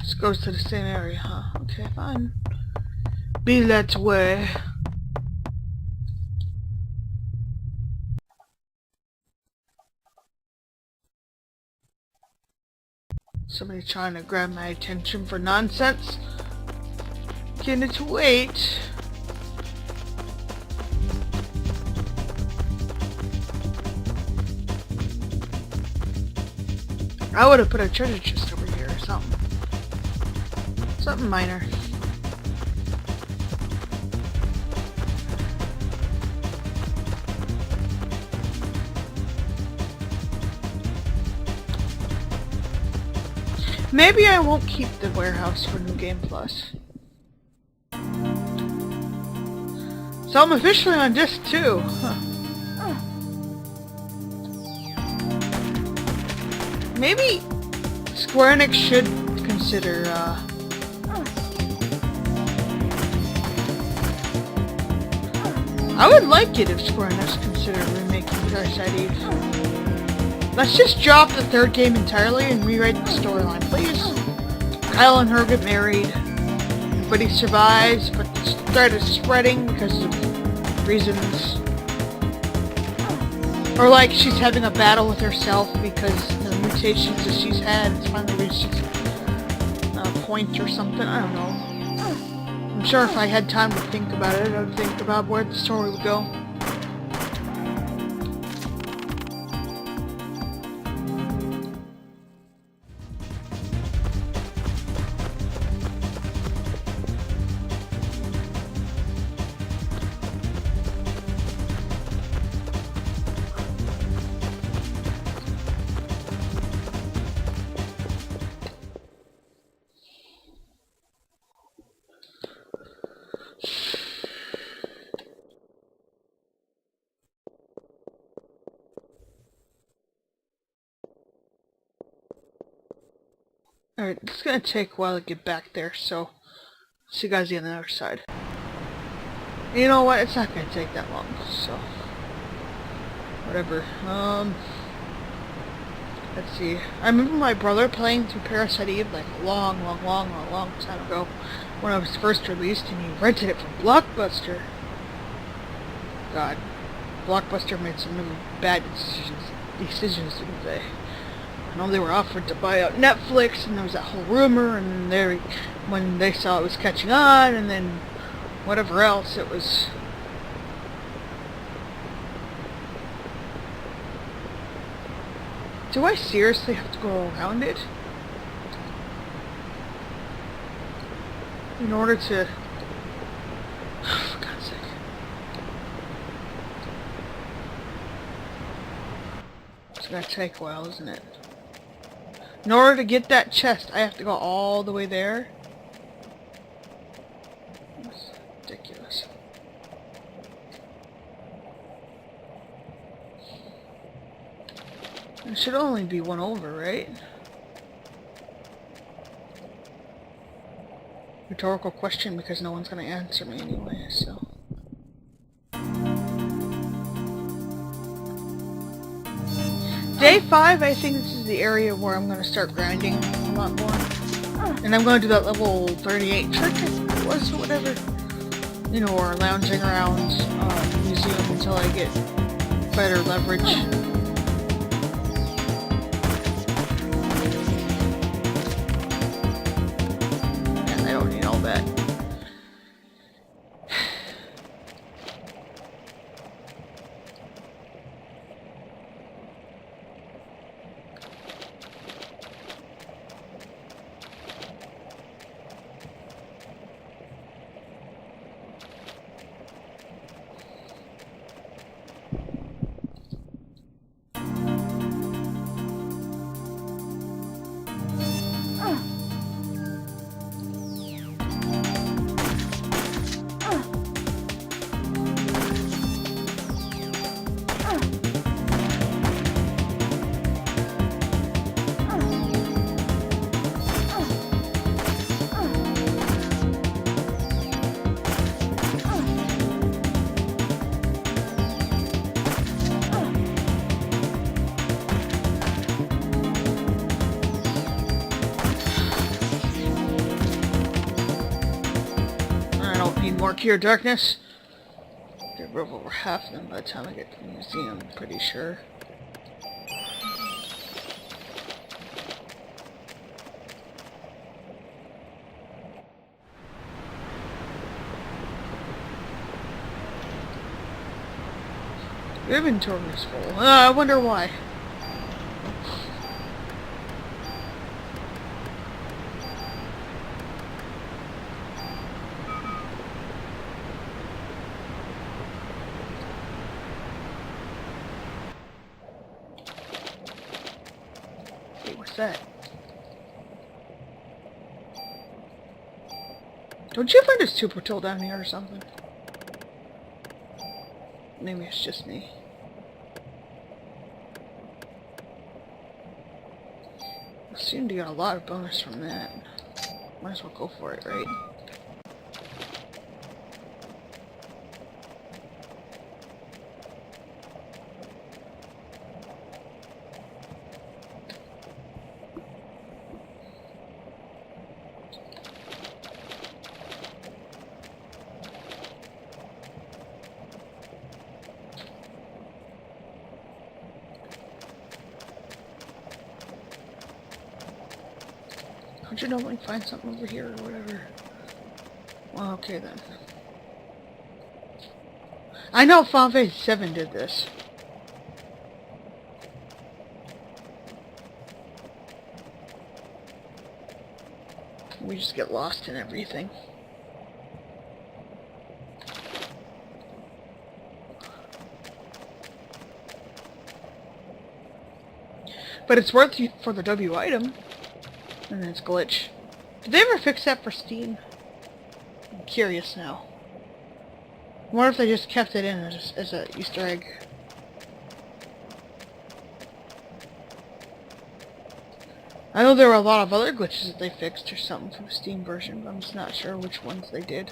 This goes to the same area, huh? Okay, fine. Be that way. Somebody trying to grab my attention for nonsense. Can it wait? I would have put a treasure chest over here or something. Something minor. Maybe I won't keep the warehouse for New Game Plus. So I'm officially on disc 2. Huh. Maybe Square Enix should consider, I would like it if Square Enix considered remaking Parasite Eve. Let's just drop the third game entirely and rewrite the storyline, please. Kyle and her get married. Everybody survives, but the threat is spreading because of reasons. Or like she's having a battle with herself because the mutations that she's had has finally reached a point or something. I don't know. I'm sure if I had time to think about it, I would think about where the story would go. Alright, it's gonna take a while to get back there, so see you guys on the other side. You know what? It's not gonna take that long, so whatever. Let's see. I remember my brother playing through Parasite like a long time ago when it was first released, and he rented it from Blockbuster. God, Blockbuster made some really bad decisions, didn't they? I know they were offered to buy out Netflix, and there was that whole rumor, and then when they saw it was catching on, and then whatever else, it was... Do I seriously have to go around it? In order to... For God's sake. It's gonna take a while, isn't it? In order to get that chest, I have to go all the way there? That's ridiculous. There should only be one over, right? Rhetorical question, because no one's gonna answer me anyway, so... Day 5, I think this is the area where I'm gonna start grinding a lot more. And I'm gonna do that level 38 trick, I think it was, or whatever. You know, or lounging around the museum until I get better leverage. And I don't need all that. More Cure Darkness. Get rid of over half of them by the time I get to the museum, I'm pretty sure. Your inventory is full. I wonder why. That? Don't you find a super tool down here or something? Maybe it's just me. I seem to get a lot of bonus from that. Might as well go for it, right? Don't you normally find something over here or whatever? Well, okay then. I know Final Fantasy 7 did this. We just get lost in everything. But it's worth it for the W item. And then it's glitch. Did they ever fix that for Steam? I'm curious now. I wonder if they just kept it in as an Easter egg. I know there were a lot of other glitches that they fixed or something from the Steam version, but I'm just not sure which ones they did.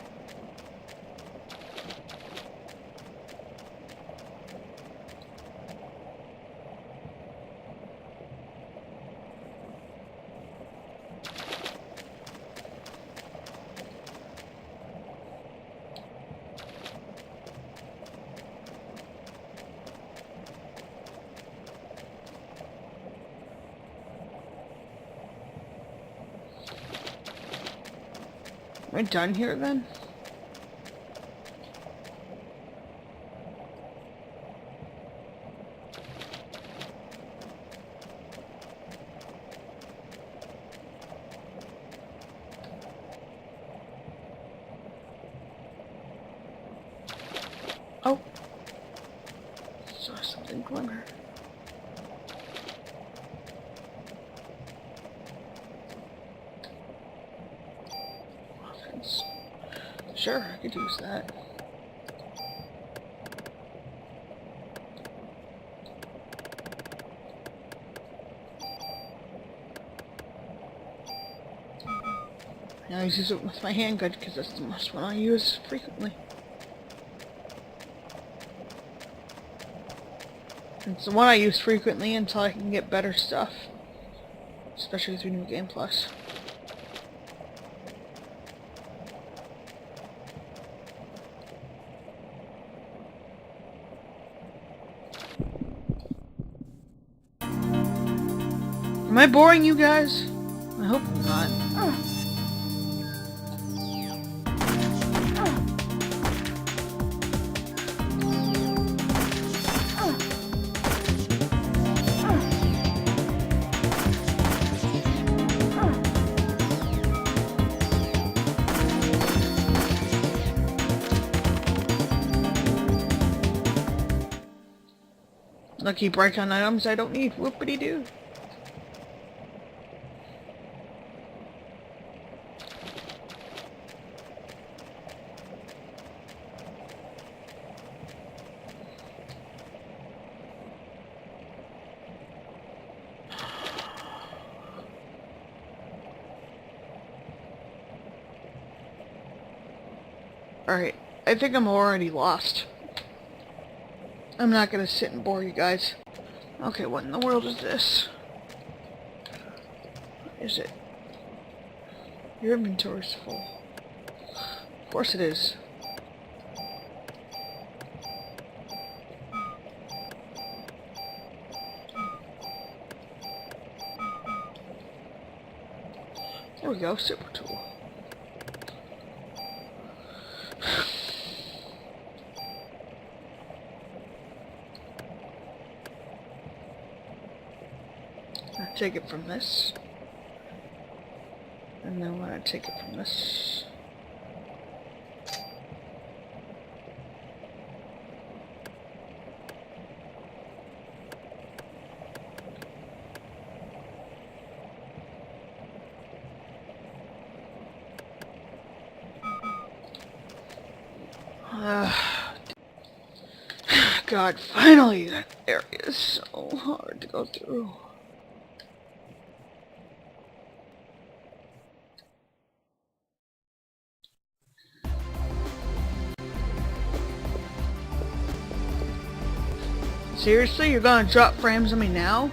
Am I done here then? Oh! Saw something glimmer. Sure, I could use that. I use it with my handgun because that's the most one I use frequently. It's the one I use frequently until I can get better stuff. Especially through New Game Plus. Am I boring you guys? I hope not. Lucky break on items I don't need. Whoopity-doo. Alright, I think I'm already lost. I'm not gonna sit and bore you guys. Okay, what in the world is this? What is it? Your inventory's full. Of course it is. There we go, super tool. I take it from this, and then when I take it from this, God, finally, that area is so hard to go through. Seriously? You're gonna drop frames on me now?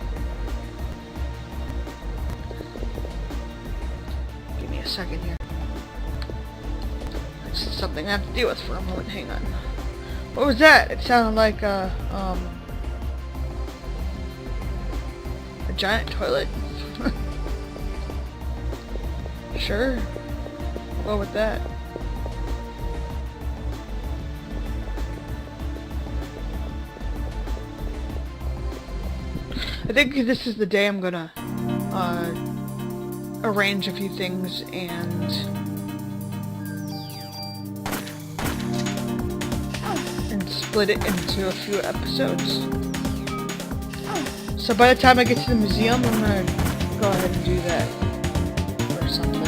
Give me a second here. This is something I have to deal with for a moment. Hang on. What was that? It sounded like a giant toilet. Sure. We'll go with that. I think this is the day I'm gonna arrange a few things and split it into a few episodes. So by the time I get to the museum, I'm gonna go ahead and do that or something.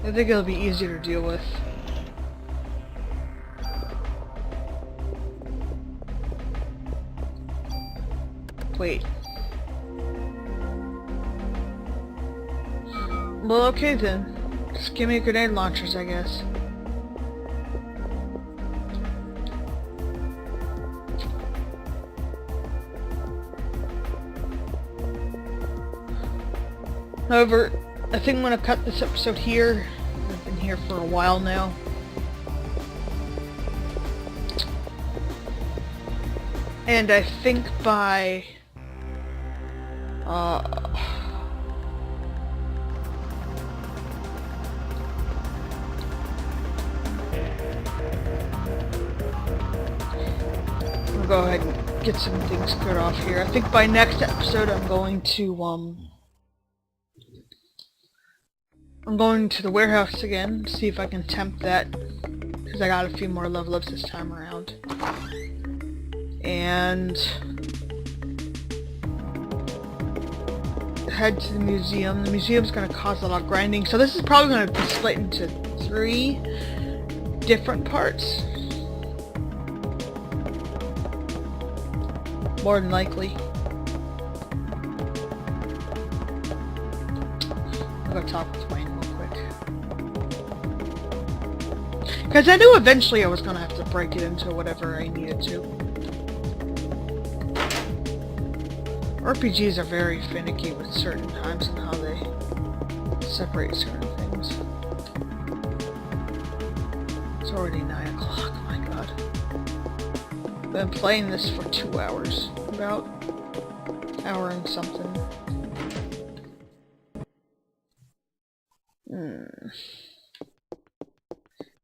I think it'll be easier to deal with. Wait. Well, okay then. Just give me grenade launchers, I guess. However, I think I'm gonna cut this episode here. I've been here for a while now. And I think by... I'll go ahead and get some things cut off here. I think by next episode I'm going to the warehouse again, see if I can tempt that, because I got a few more level ups this time around. And head to the museum. The museum's going to cause a lot of grinding, so this is probably going to be split into 3 different parts. More than likely. I'll go talk with Wayne real quick. Because I knew eventually I was going to have to break it into whatever I needed to. RPGs are very finicky with certain times and how they separate certain things. It's already 9 o'clock, my god. I've been playing this for 2 hours. About an hour and something.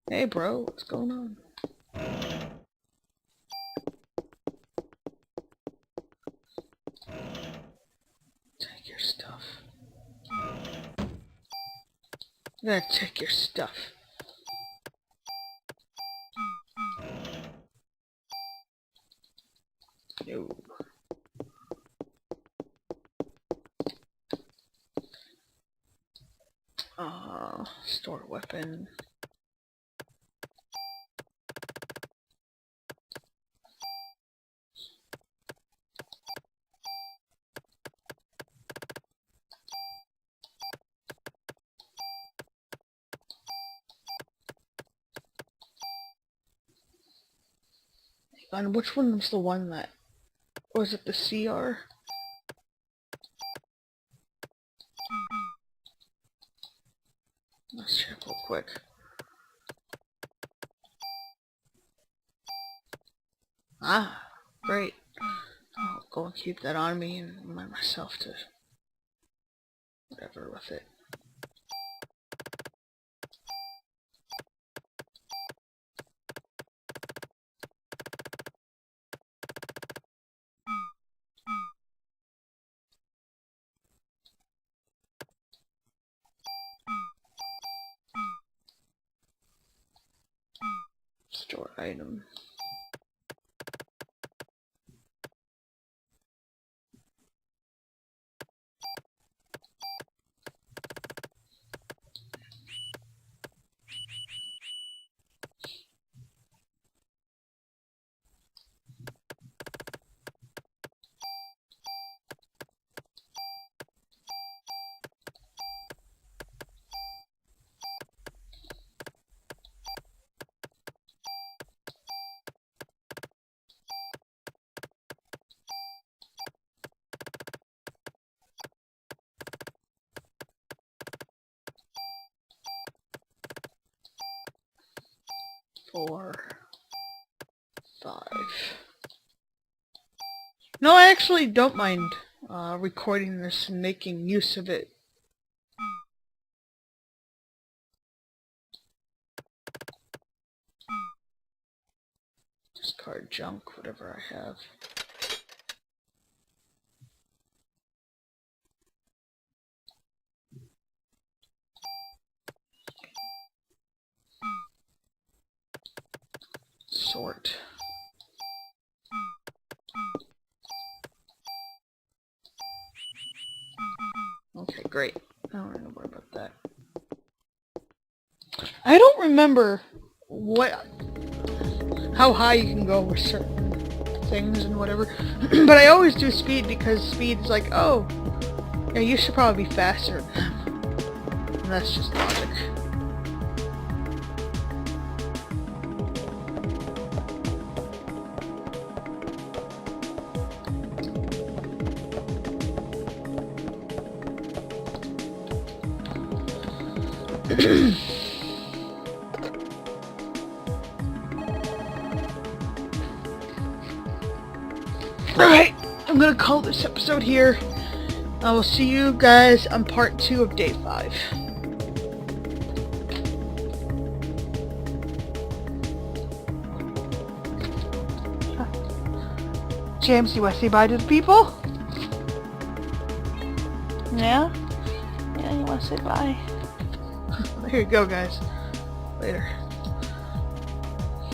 Hey bro, what's going on? Take your stuff. You gotta take your stuff. No. Store weapon. And which one was the one that... Was it the CR? Let's check real quick. Ah, great. I'll go and keep that on me and remind myself to... whatever with it. Store item. Four, 5. No, I actually don't mind recording this and making use of it. Discard junk, whatever I have. Sort. Okay, great. I don't have to worry about that. I don't remember how high you can go with certain things and whatever, but I always do speed because speed is like, oh, yeah, you should probably be faster than them. And that's just logic. Alright, I'm gonna call this episode here. I will see you guys on part 2 of day 5. James, you wanna say bye to the people? Yeah? Yeah, you wanna say bye? There you go, guys. Later.